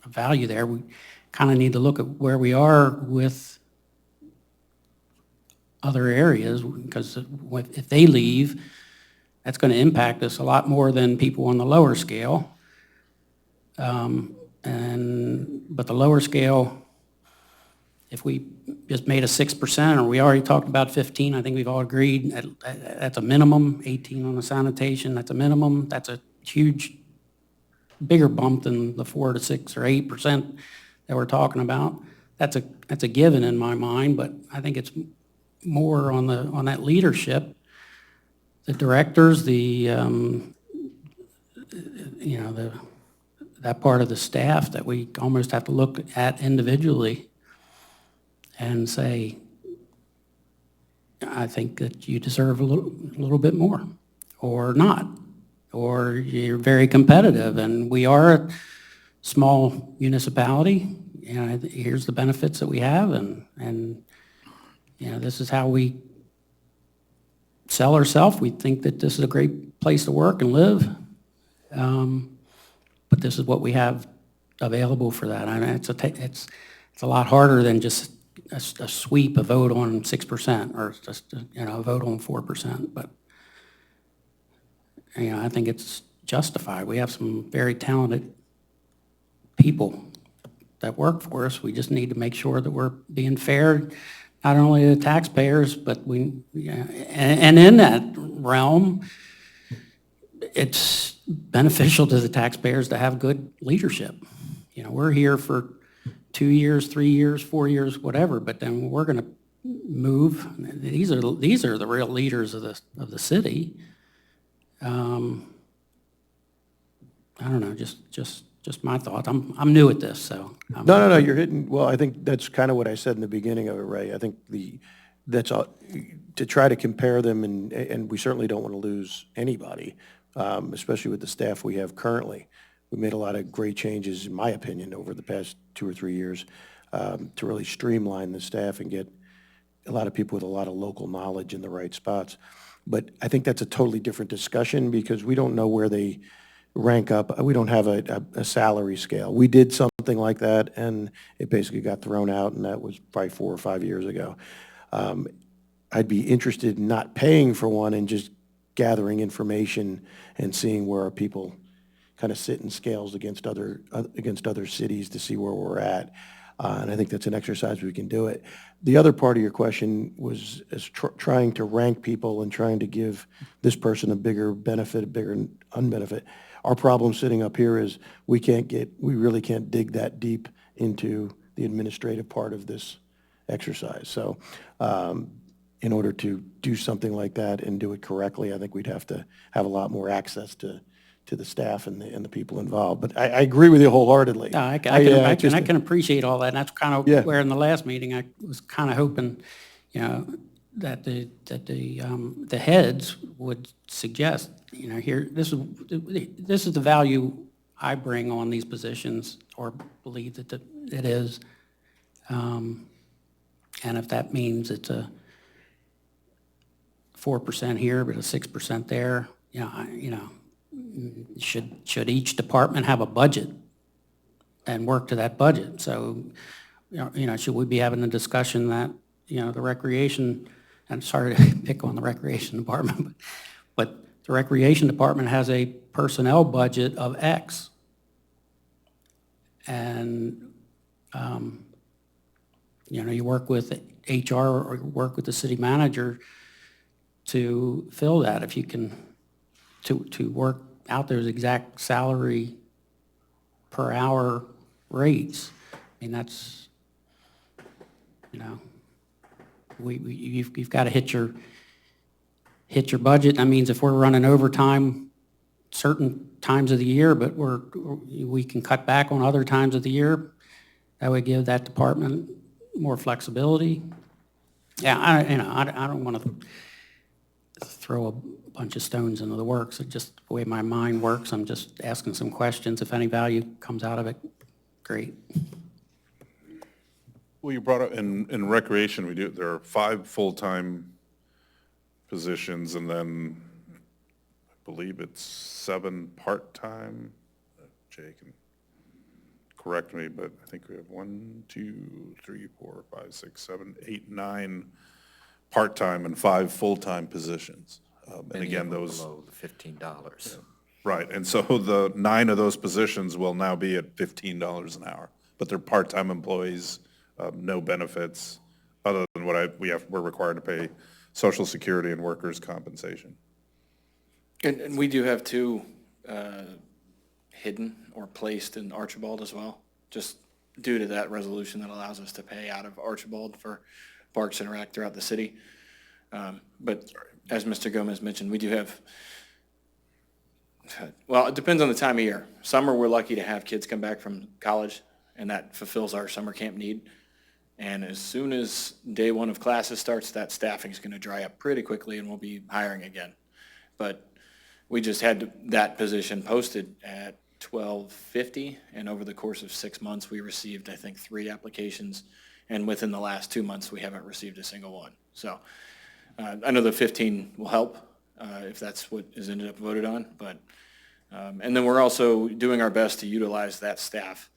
value there. We kind of need to look at where we are with other areas, because if they leave, that's going to impact us a lot more than people on the lower scale. But the lower scale, if we just made a 6%, or we already talked about 15, I think we've all agreed, that's a minimum, 18 on the sanitation, that's a minimum, that's a huge, bigger bump than the 4 to 6 or 8% that we're talking about. That's a given in my mind, but I think it's more on that leadership, the directors, that part of the staff that we almost have to look at individually and say, I think that you deserve a little bit more, or not, or you're very competitive, and we are a small municipality, and here's the benefits that we have, and this is how we sell ourselves. We think that this is a great place to work and live, but this is what we have available for that. I mean, it's a lot harder than just a sweep, a vote on 6%, or just a vote on 4%. But I think it's justified. We have some very talented people that work for us. We just need to make sure that we're being fair, not only to the taxpayers, but and in that realm, it's beneficial to the taxpayers to have good leadership. We're here for 2 years, 3 years, 4 years, whatever, but then we're going to move. These are the real leaders of the city. I don't know, just my thoughts. I'm new at this, so. No, you're hitting, well, I think that's kind of what I said in the beginning of it, Ray. I think that's to try to compare them, and we certainly don't want to lose anybody, especially with the staff we have currently. We made a lot of great changes, in my opinion, over the past 2 or 3 years to really streamline the staff and get a lot of people with a lot of local knowledge in the right spots. But I think that's a totally different discussion because we don't know where they rank up. We don't have a salary scale. We did something like that, and it basically got thrown out, and that was probably 4 or 5 years ago. I'd be interested in not paying for one and just gathering information and seeing where our people kind of sit in scales against other cities to see where we're at. And I think that's an exercise we can do it. The other part of your question was trying to rank people and trying to give this person a bigger benefit, a bigger unbenefit. Our problem sitting up here is we really can't dig that deep into the administrative part of this exercise. So in order to do something like that and do it correctly, I think we'd have to have a lot more access to the staff and the people involved. But I agree with you wholeheartedly. Yeah, I can appreciate all that. And that's kind of Yeah. where in the last meeting I was kind of hoping, that the heads would suggest, here, this is the value I bring on these positions, or believe that it is. And if that means it's a 4% here, but a 6% there, should each department have a budget and work to that budget? So, should we be having a discussion that, the recreation, I'm sorry to pick on the recreation department, but the recreation department has a personnel budget of X. And, you work with HR or work with the city manager to fill that. If you can, to work out those exact salary per hour rates. I mean, that's, you've got to hit your budget. That means if we're running overtime certain times of the year, but we can cut back on other times of the year, that would give that department more flexibility. Yeah, I don't want to throw a bunch of stones into the works. It's just the way my mind works. I'm just asking some questions. If any value comes out of it, great. Well, you brought up in recreation, there are 5 full-time positions, and then I believe it's 7 part-time. Jay can correct me, but I think we have 1, 2, 3, 4, 5, 6, 7, 8, 9 part-time and 5 full-time positions. And Many of again, them those, below the $15. right, and so the 9 of those positions will now be at $15 an hour, but they're part-time employees, no benefits, other than what we're required to pay Social Security and workers' compensation. And we do have 2 hidden or placed in Archibald as well, just due to that resolution that allows us to pay out of Archibald for Parks and Rec throughout the city. But as Mr. Gomez mentioned, we do have, well, it depends on the time of year. Summer, we're lucky to have kids come back from college, and that fulfills our summer camp need. And as soon as day 1 of classes starts, that staffing is going to dry up pretty quickly, and we'll be hiring again. But we just had that position posted at $12.50, and over the course of 6 months, we received, I think, 3 applications, and within the last 2 months, we haven't received a single one. So I know the 15 will help if that's what is ended up voted on, but, and then we're also doing our best to utilize that staff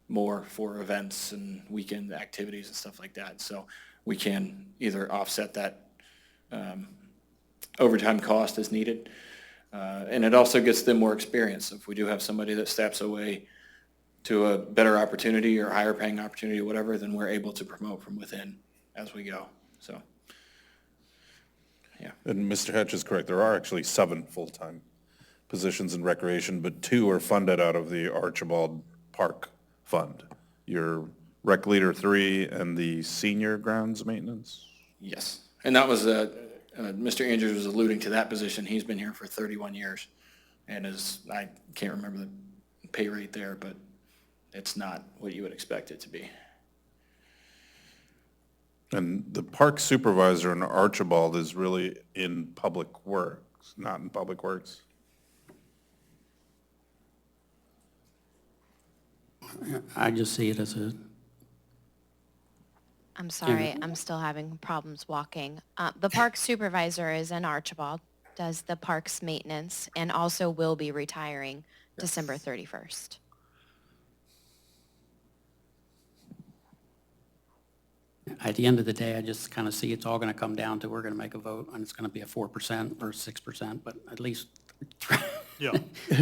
more for events and weekend activities and stuff like that. So we can either offset that overtime cost as needed, and it also gets them more experience. If we do have somebody that steps away to a better opportunity or higher paying opportunity or whatever, then we're able to promote from within as we go, so. Yeah. And Mr. Hatch is correct, there are actually 7 full-time positions in recreation, but 2 are funded out of the Archibald Park Fund. Your rec leader 3 and the senior grounds maintenance? Yes, and that was, Mr. Andrews was alluding to that position. He's been here for 31 years, and I can't remember the pay rate there, but it's not what you would expect it to be. And the park supervisor in Archibald is really in Public Works, not in Public Works? I just see it as a, I'm sorry, I'm still having problems walking. The park supervisor is in Archibald, does the parks maintenance, and also will be retiring December 31st. at the end of the day, I just kind of see it's all going to come down to, we're going to make a vote, and it's going to be a 4% or 6%, but at least Yeah.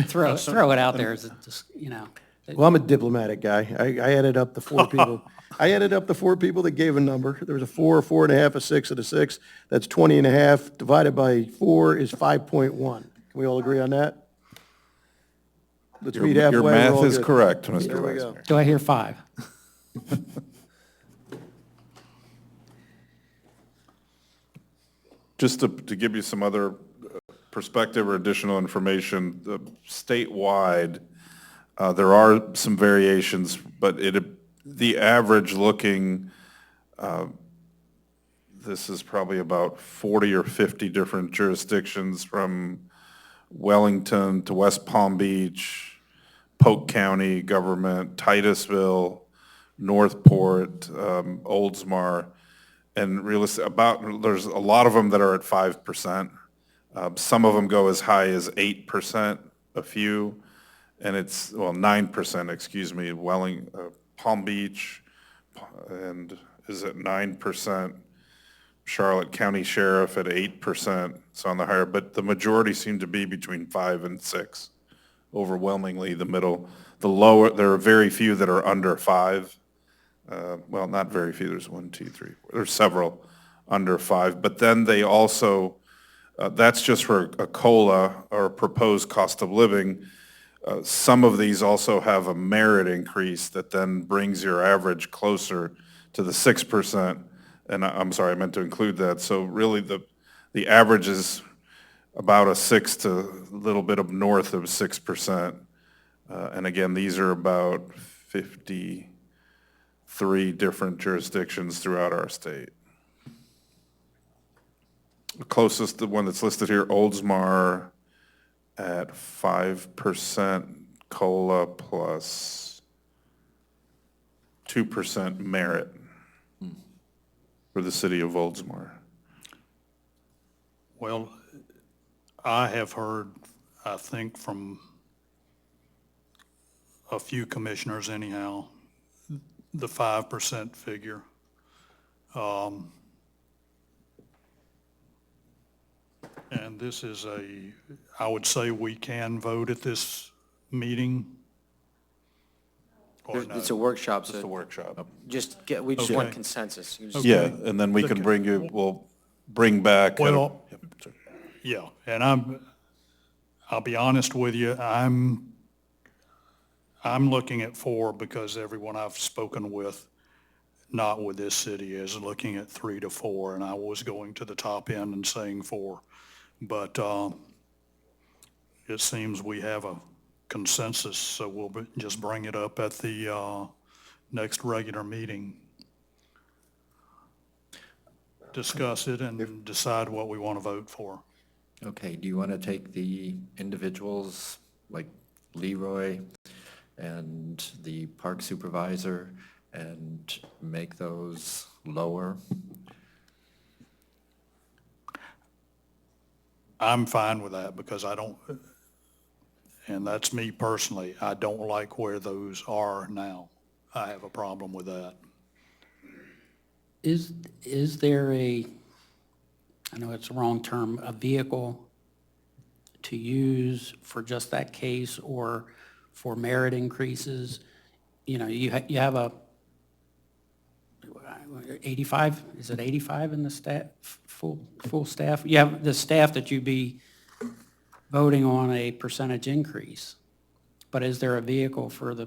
throw it out there as a, just, you know. Well, I'm a diplomatic guy. I added up the 4 people. I added up the 4 people that gave a number. There was a 4, a 4.5, a 6, and a 6. That's 20.5. Divided by 4 is 5.1. Can we all agree on that? Let's meet halfway. Your we're math all is good. correct, Mr. There we Vice go. Mayor. Do I hear 5? Just to give you some other perspective or additional information, statewide, there are some variations, but the average looking, this is probably about 40 or 50 different jurisdictions from Wellington to West Palm Beach, Polk County government, Titusville, Northport, Oldsmar, and there's a lot of them that are at 5%. Some of them go as high as 8%, a few, and 9%, excuse me, Palm Beach, and is at 9%, Charlotte County Sheriff at 8%, so on the higher, but the majority seem to be between 5 and 6, overwhelmingly the middle. The lower, there are very few that are under 5. Well, not very few, there's 1, 2, 3, 4, there's several under 5, but then they also, that's just for a COLA or a proposed cost of living. Some of these also have a merit increase that then brings your average closer to the 6%, and I'm sorry, I meant to include that. So really the average is about a 6 to a little bit of north of 6%. And again, these are about 53 different jurisdictions throughout our state. The closest, the one that's listed here, Oldsmar at 5% COLA plus 2% merit for the city of Oldsmar. Well, I have heard, I think from a few commissioners anyhow, the 5% figure. And this is I would say we can vote at this meeting? Or no? It's a workshop, Just a so workshop. we just want Okay. consensus. You just- Yeah, and then we can we'll bring back. Well, Yep, sorry. yeah, and I'll be honest with you, I'm looking at 4 because everyone I've spoken with, not with this city, is looking at 3 to 4, and I was going to the top end and saying 4. But it seems we have a consensus, so we'll just bring it up at the next regular meeting. Discuss it and decide what we want to vote for. Okay, do you want to take the individuals, like Leroy and the park supervisor, and make those lower? I'm fine with that because I don't, and that's me personally, I don't like where those are now. I have a problem with that. Is there I know it's the wrong term, a vehicle to use for just that case or for merit increases? You know, you have a 85, is it 85 in the staff, full staff? You have the staff that you'd be voting on a percentage increase. But is there a vehicle for the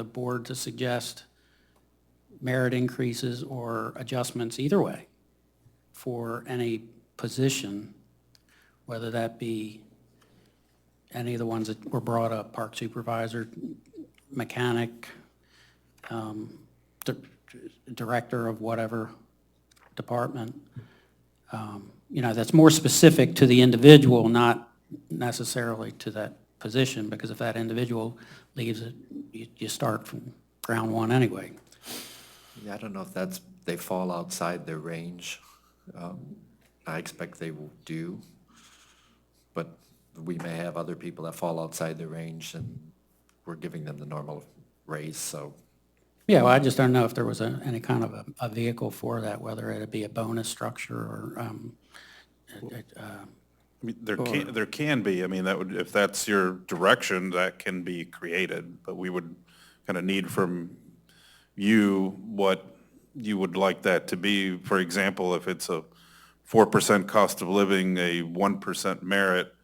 board to suggest merit increases or adjustments either way for any position, whether that be any of the ones that were brought up, park supervisor, mechanic, director of whatever department, you know, that's more specific to the individual, not necessarily to that position, because if that individual leaves it, you start from ground one anyway. Yeah, I don't know if they fall outside their range. I expect they will do, but we may have other people that fall outside their range, and we're giving them the normal raise, so. Yeah, well, I just don't know if there was any kind of a vehicle for that, whether it'd be a bonus structure or, I mean, there can be, I mean, that would, if that's your direction, that can be created, but we would kind of need from you what you would like that to be. For example, if it's a 4% cost of living, a 1% merit,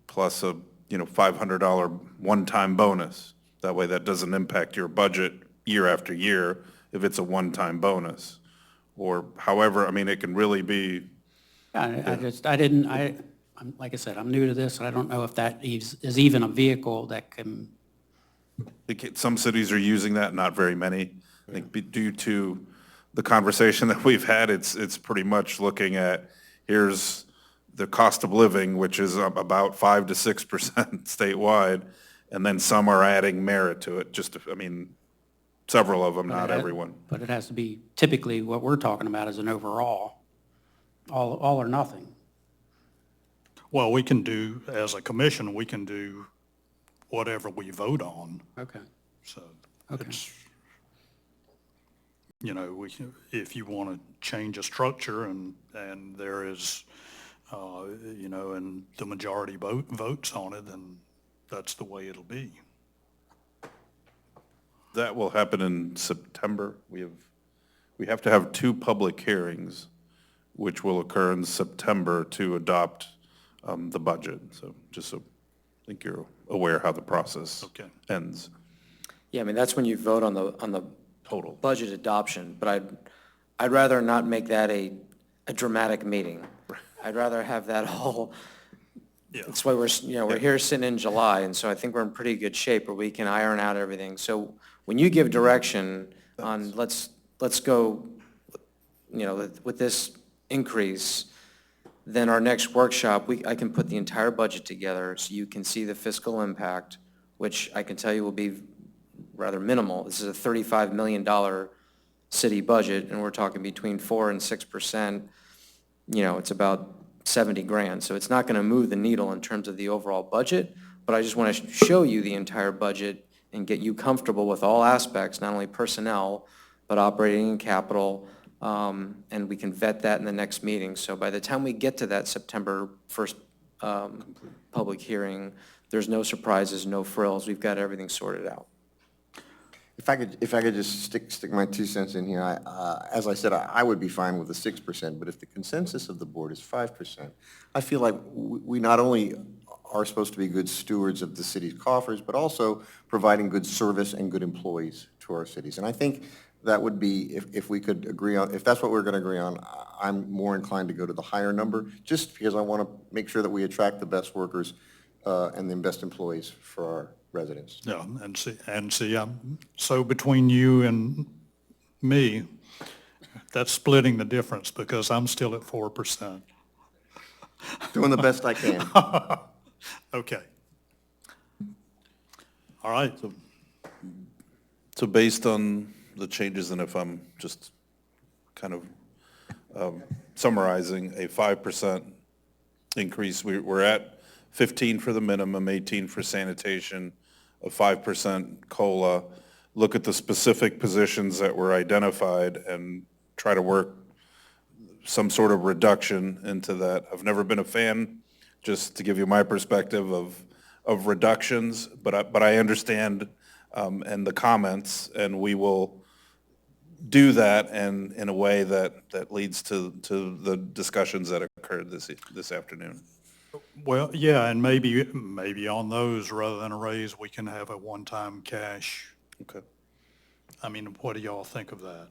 plus a, $500 one-time bonus. That way that doesn't impact your budget year after year if it's a one-time bonus. Or however, I mean, it can really be. Like I said, I'm new to this, and I don't know if that is even a vehicle that can. Some cities are using that, not very many. I think due to the conversation that we've had, it's pretty much looking at, here's the cost of living, which is about 5 to 6% statewide, and then some are adding merit to it, several of them, not everyone. But it has to be, typically, what we're talking about is an overall, all or nothing. Well, we can do, as a commission, we can do whatever we vote on, Okay. so Okay. it's, if you want to change a structure and there is, and the majority votes on it, then that's the way it'll be. That will happen in September. We have to have 2 public hearings, which will occur in September to adopt the budget. So just so I think you're aware how the process ends. Yeah, I mean, that's when you vote on the Total. budget adoption, but I'd rather not make that a dramatic meeting. I'd rather have that all, that's why we're here sitting in July, and so I think we're in pretty good shape where we can iron out everything. So when you give direction on, let's go, with this increase, then our next workshop, I can put the entire budget together so you can see the fiscal impact, which I can tell you will be rather minimal. This is a $35 million city budget, and we're talking between 4 and 6%. It's about 70 grand. So it's not going to move the needle in terms of the overall budget, but I just want to show you the entire budget and get you comfortable with all aspects, not only personnel, but operating and capital, and we can vet that in the next meeting. So by the time we get to that September 1st public hearing, there's no surprises, no frills. We've got everything sorted out. If I could just stick my 2 cents in here, as I said, I would be fine with the 6%, but if the consensus of the board is 5%, I feel like we not only are supposed to be good stewards of the city's coffers, but also providing good service and good employees to our cities. And I think that would be, if we could agree on, if that's what we're going to agree on, I'm more inclined to go to the higher number, just because I want to make sure that we attract the best workers and the best employees for our residents. Yeah, and see, so between you and me, that's splitting the difference because I'm still at 4%. Doing the best I can. Okay. All right. So based on the changes, and if I'm just kind of summarizing, a 5% increase, we're at 15 for the minimum, 18 for sanitation, a 5% COLA, look at the specific positions that were identified and try to work some sort of reduction into that. I've never been a fan, just to give you my perspective, of reductions, but I understand and the comments, and we will do that and in a way that leads to the discussions that occurred this afternoon. Well, yeah, and maybe on those, rather than a raise, we can have a one-time cash. Okay. I mean, what do y'all think of that?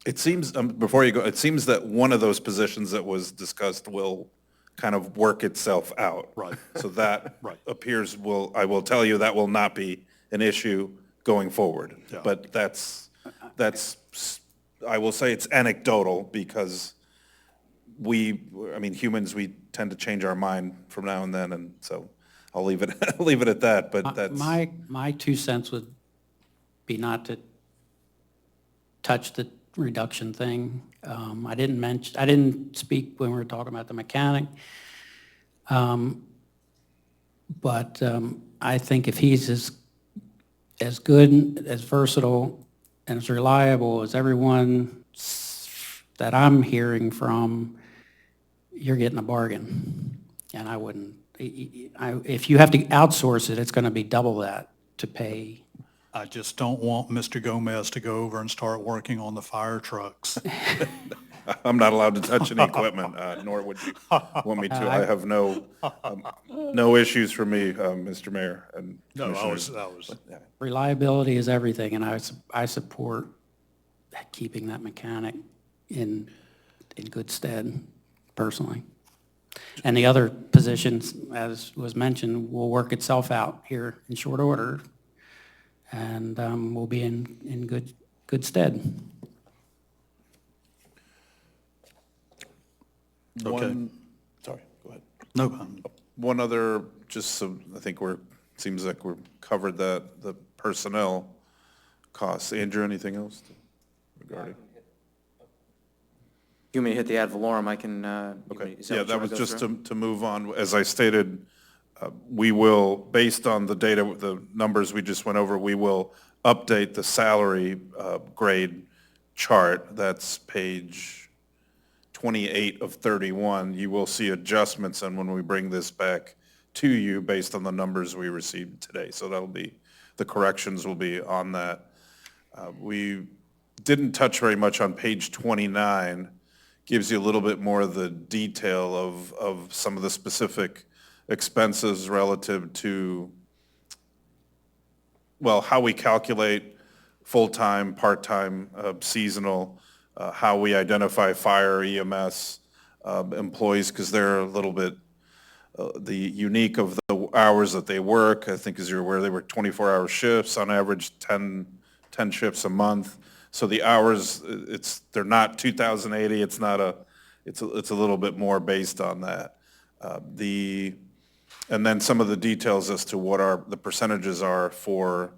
It seems, before you go, it seems that one of those positions that was discussed will kind of work itself out. Right. So that Right. appears, I will tell you, that will not be an issue going forward. Yeah. But that's, I will say it's anecdotal because humans, we tend to change our mind from now and then, and so I'll leave it at that, but that's. My 2 cents would be not to touch the reduction thing. I didn't speak when we were talking about the mechanic. But I think if he's as good, as versatile, and as reliable as everyone that I'm hearing from, you're getting a bargain. And I wouldn't, if you have to outsource it, it's going to be double that to pay. I just don't want Mr. Gomez to go over and start working on the fire trucks. I'm not allowed to touch any equipment, nor would you want me to. I have no issues for me, Mr. Mayor and No, Commissioners. Reliability is everything, and I support keeping that mechanic in good stead, personally. And the other positions, as was mentioned, will work itself out here in short order, and we'll be in good stead. Sorry, go ahead. No, One other, just so, I think seems like we're covered the personnel costs. Andrew, anything else regarding? You may hit the ad valorem, I can, Okay, is yeah, what you that wanna was go just through? to move on. As I stated, we will, based on the data, the numbers we just went over, we will update the salary grade chart. That's page 28 of 31. You will see adjustments, and when we bring this back to you based on the numbers we received today. So that'll be, the corrections will be on that. We didn't touch very much on page 29. Gives you a little bit more of the detail of some of the specific expenses relative to, well, how we calculate full-time, part-time, seasonal, how we identify fire, EMS employees, because they're a little bit the unique of the hours that they work. I think, as you're aware, they work 24-hour shifts, on average 10 shifts a month. So the hours, they're not 2,080, it's a little bit more based on that. And then some of the details as to what the percentages are for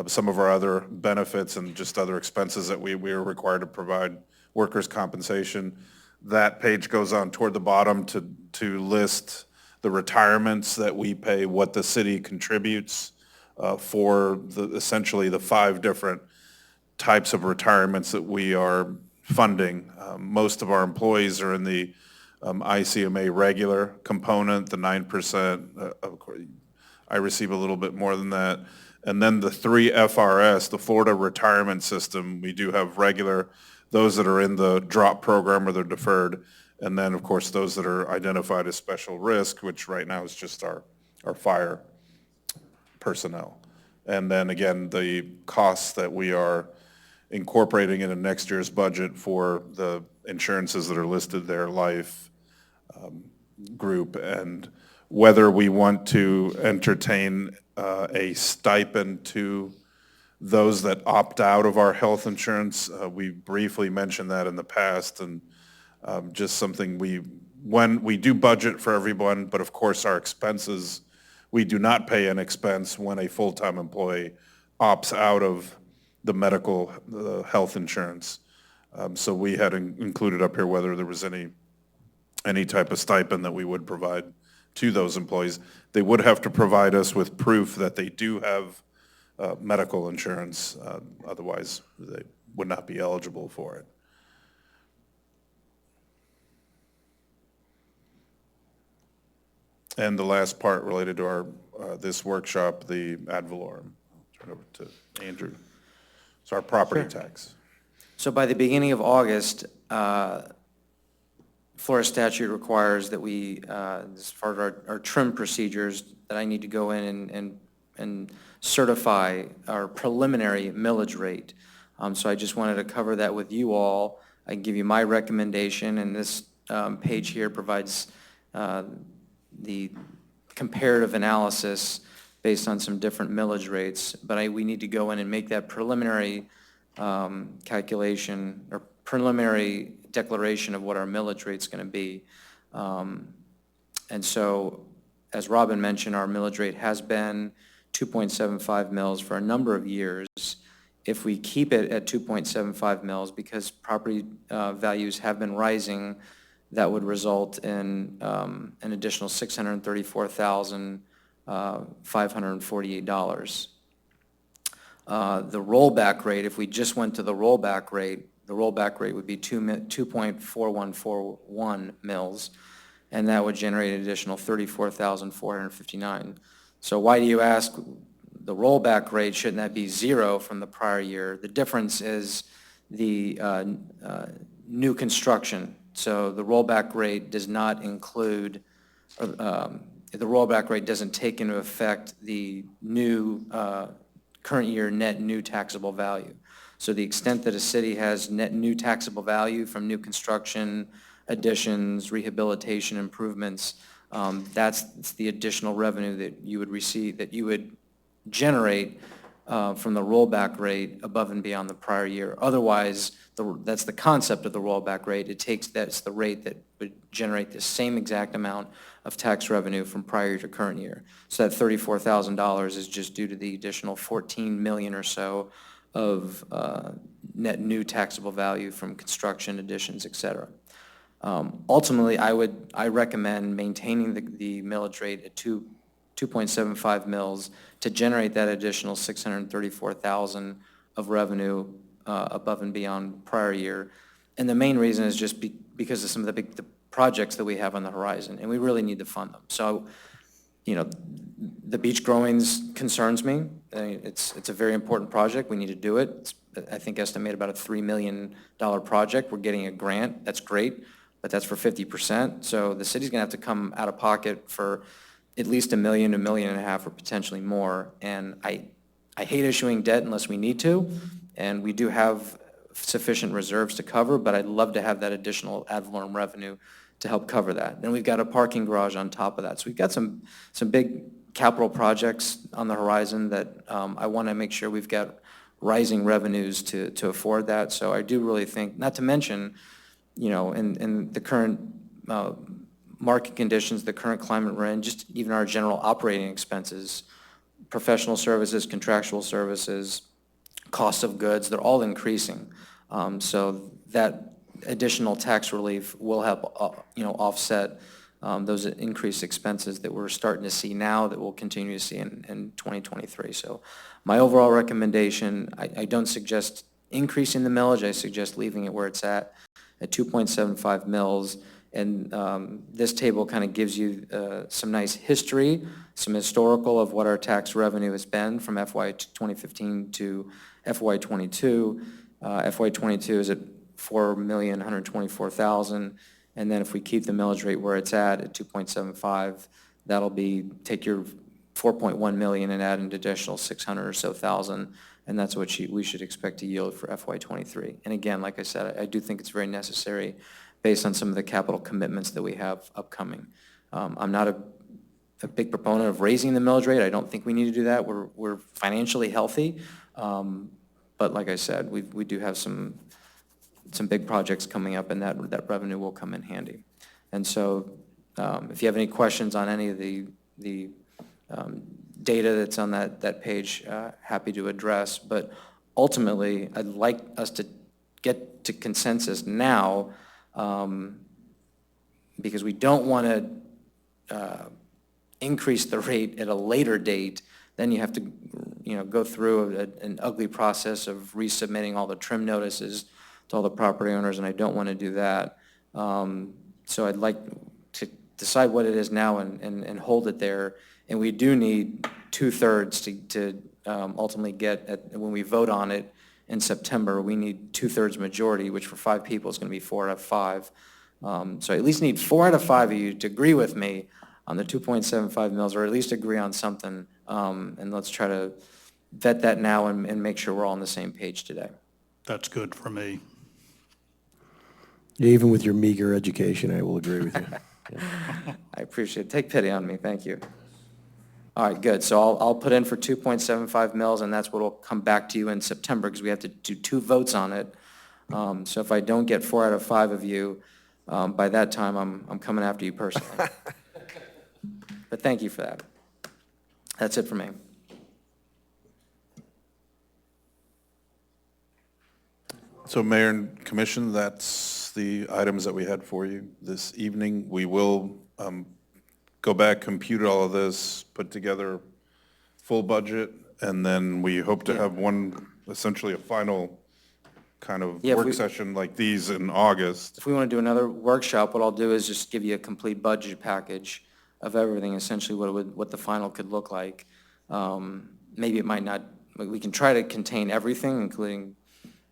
some of our other benefits and just other expenses that we are required to provide, workers' compensation. That page goes on toward the bottom to list the retirements that we pay, what the city contributes for essentially the 5 different types of retirements that we are funding. Most of our employees are in the ICMA regular component, the 9%. Of course, I receive a little bit more than that. And then the 3 FRS, the Florida Retirement System, we do have regular, those that are in the drop program or they're deferred. And then, of course, those that are identified as special risk, which right now is just our fire personnel. And then again, the costs that we are incorporating into next year's budget for the insurances that are listed there, life, group, and whether we want to entertain a stipend to those that opt out of our health insurance. We briefly mentioned that in the past, and just something when we do budget for everyone, but of course our expenses, we do not pay an expense when a full-time employee opts out of the health insurance. So we had included up here whether there was any type of stipend that we would provide to those employees. They would have to provide us with proof that they do have medical insurance, otherwise they would not be eligible for it. And the last part related to our this workshop, the ad valorem. I'll turn it over to Andrew. It's our property tax. So by the beginning of August, Florida statute requires that we, as far as our trim procedures, that I need to go in and certify our preliminary millage rate. So I just wanted to cover that with you all. I can give you my recommendation, and this page here provides the comparative analysis based on some different millage rates. But we need to go in and make that preliminary calculation or preliminary declaration of what our millage rate's going to be. And so, as Robin mentioned, our millage rate has been 2.75 mils for a number of years. If we keep it at 2.75 mils, because property values have been rising, that would result in an additional $634,548. The rollback rate, if we just went to the rollback rate would be 2.4141 mils, and that would generate an additional $34,459. So why do you ask the rollback rate? Shouldn't that be zero from the prior year? The difference is the new construction. So the rollback rate does not include, the rollback rate doesn't take into effect the new current year net new taxable value. So the extent that a city has net new taxable value from new construction, additions, rehabilitation improvements, that's the additional revenue that you would receive, that you would generate from the rollback rate above and beyond the prior year. Otherwise, that's the concept of the rollback rate. That's the rate that would generate the same exact amount of tax revenue from prior year to current year. So that $34,000 is just due to the additional 14 million or so of net new taxable value from construction, additions, et cetera. Ultimately, I recommend maintaining the millage rate at 2.75 mils to generate that additional 634,000 of revenue above and beyond prior year. And the main reason is just because of some of the projects that we have on the horizon, and we really need to fund them. So, the beach growings concerns me. It's a very important project. We need to do it. It's, I think, estimated about a $3 million project. We're getting a grant. That's great, but that's for 50%. So the city's going to have to come out of pocket for at least $1 million, $1.5 million, or potentially more. And I hate issuing debt unless we need to, and we do have sufficient reserves to cover, but I'd love to have that additional ad valorem revenue to help cover that. Then we've got a parking garage on top of that. So we've got some big capital projects on the horizon that I want to make sure we've got rising revenues to afford that. So I do really think, not to mention, in the current market conditions, the current climate we're in, just even our general operating expenses, professional services, contractual services, cost of goods, they're all increasing. So that additional tax relief will help, offset those increased expenses that we're starting to see now that we'll continue to see in 2023. So my overall recommendation, I don't suggest increasing the millage, I suggest leaving it where it's at 2.75 mils. And this table kind of gives you some nice history, some historical of what our tax revenue has been from FY 2015 to FY '22. FY '22 is at $4,124,000. And then if we keep the millage rate where it's at 2.75, that'll be, take your 4.1 million and add an additional 600 or so thousand, and that's what we should expect to yield for FY '23. And again, like I said, I do think it's very necessary based on some of the capital commitments that we have upcoming. I'm not a big proponent of raising the millage rate. I don't think we need to do that. We're financially healthy, but like I said, we do have some big projects coming up, and that revenue will come in handy. And so if you have any questions on any of the data that's on that page, happy to address. But ultimately, I'd like us to get to consensus now, because we don't want to increase the rate at a later date. Then you have to, go through an ugly process of resubmitting all the trim notices to all the property owners, and I don't want to do that. So I'd like to decide what it is now and hold it there. And we do need 2/3 to ultimately when we vote on it in September, we need 2/3 majority, which for 5 people is going to be 4 out of 5. So I at least need 4 out of 5 of you to agree with me on the 2.75 mils, or at least agree on something. And let's try to vet that now and make sure we're all on the same page today. That's good for me. Yeah, even with your meager education, I will agree with you. I appreciate it. Take pity on me. Thank you. All right, good. So I'll put in for 2.75 mils, and that's what will come back to you in September, because we have to do 2 votes on it. So if I don't get 4 out of 5 of you, by that time, I'm coming after you personally. But thank you for that. That's it for me. So Mayor and Commission, that's the items that we had for you this evening. We will go back, compute all of this, put together full budget, and then we hope to have essentially a final kind of Yeah, if work we- session like these in August. If we want to do another workshop, what I'll do is just give you a complete budget package of everything, essentially what the final could look like. Maybe it might not, we can try to contain everything, including,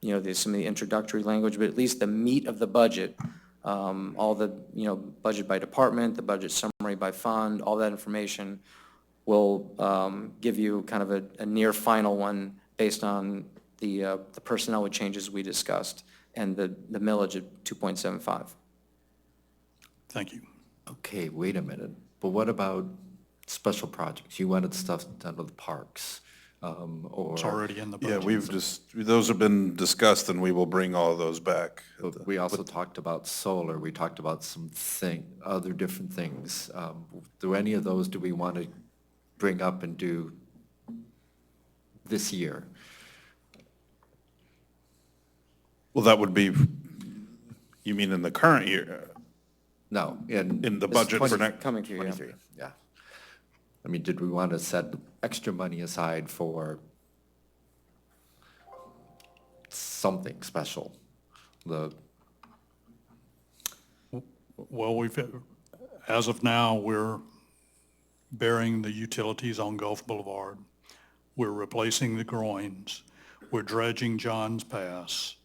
some of the introductory language, but at least the meat of the budget, all the, budget by department, the budget summary by fund, all that information will give you kind of a near final one based on the personnel changes we discussed and the millage at 2.75. Thank you. Okay, wait a minute. But what about special projects? You wanted stuff done with parks, or... It's already in the Yeah, budget. those have been discussed, and we will bring all of those back. But we also talked about solar, we talked about other different things. Do any of those, do we want to bring up and do this year? Well, that would be, you mean in the current year? No, In the this budget for 20 next? Coming to you, yeah. 23, yeah. I mean, did we want to set extra money aside for something special? Well, as of now, we're burying the utilities on Gulf Boulevard. We're replacing the groins. We're dredging Johns Pass.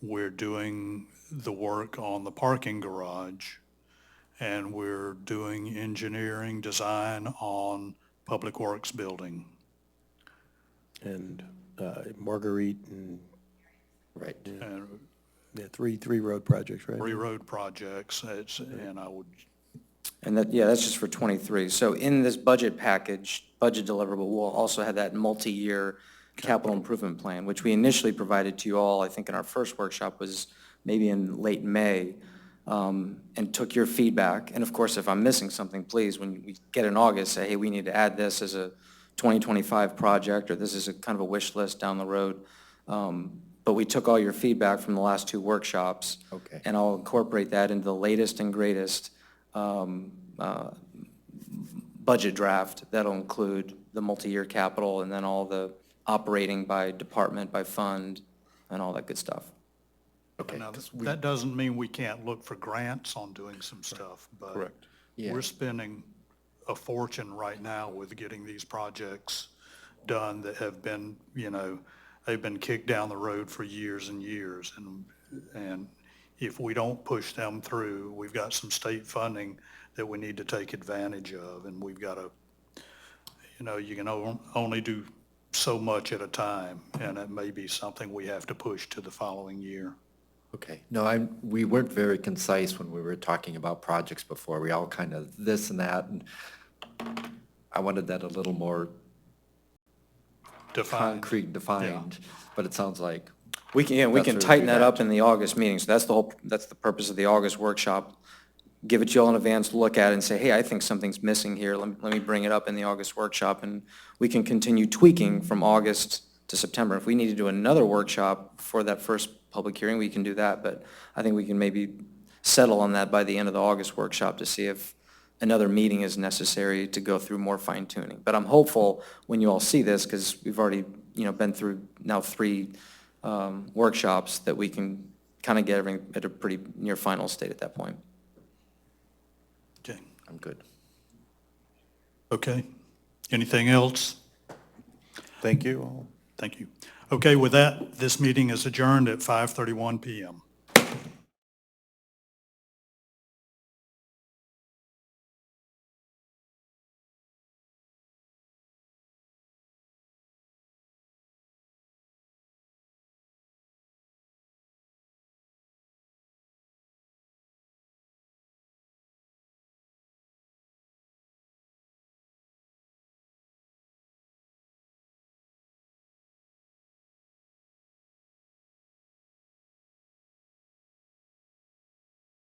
We're doing the work on the parking garage. And we're doing engineering design on Public Works building. And Marguerite and, Right. And yeah, three road projects, right? 3 road projects, and I would, And that's just for '23. So in this budget package, budget deliverable, we'll also have that multi-year capital improvement plan, which we initially provided to you all, I think in our first workshop was maybe in late May, and took your feedback. And of course, if I'm missing something, please, when we get in August, say, hey, we need to add this as a 2025 project, or this is a kind of a wish list down the road. But we took all your feedback from the last 2 workshops. Okay. And I'll incorporate that into the latest and greatest budget draft. That'll include the multi-year capital and then all the operating by department, by fund, and all that good stuff. Okay. Now, that doesn't mean we can't look for grants on doing some stuff, but Correct. Yeah. we're spending a fortune right now with getting these projects done that have been, they've been kicked down the road for years and years. And if we don't push them through, we've got some state funding that we need to take advantage of, and we've got to, you can only do so much at a time, and it may be something we have to push to the following year. Okay, no, we weren't very concise when we were talking about projects before. We all kind of this and that, and I wanted that a little more Defined. concrete, defined, but it sounds like, We can That's where we tighten do that that. up in the August meeting, so that's the purpose of the August workshop. Give it to y'all in advance, look at it and say, hey, I think something's missing here, let me bring it up in the August workshop, and we can continue tweaking from August to September. If we need to do another workshop for that first public hearing, we can do that, but I think we can maybe settle on that by the end of the August workshop to see if another meeting is necessary to go through more fine tuning. But I'm hopeful when you all see this, because we've already, been through now 3 workshops, that we can kind of get everything at a pretty near final state at that point. Okay. I'm good. Okay. Anything else? Thank you all. Thank you. Okay, with that, this meeting is adjourned at 5:31 PM.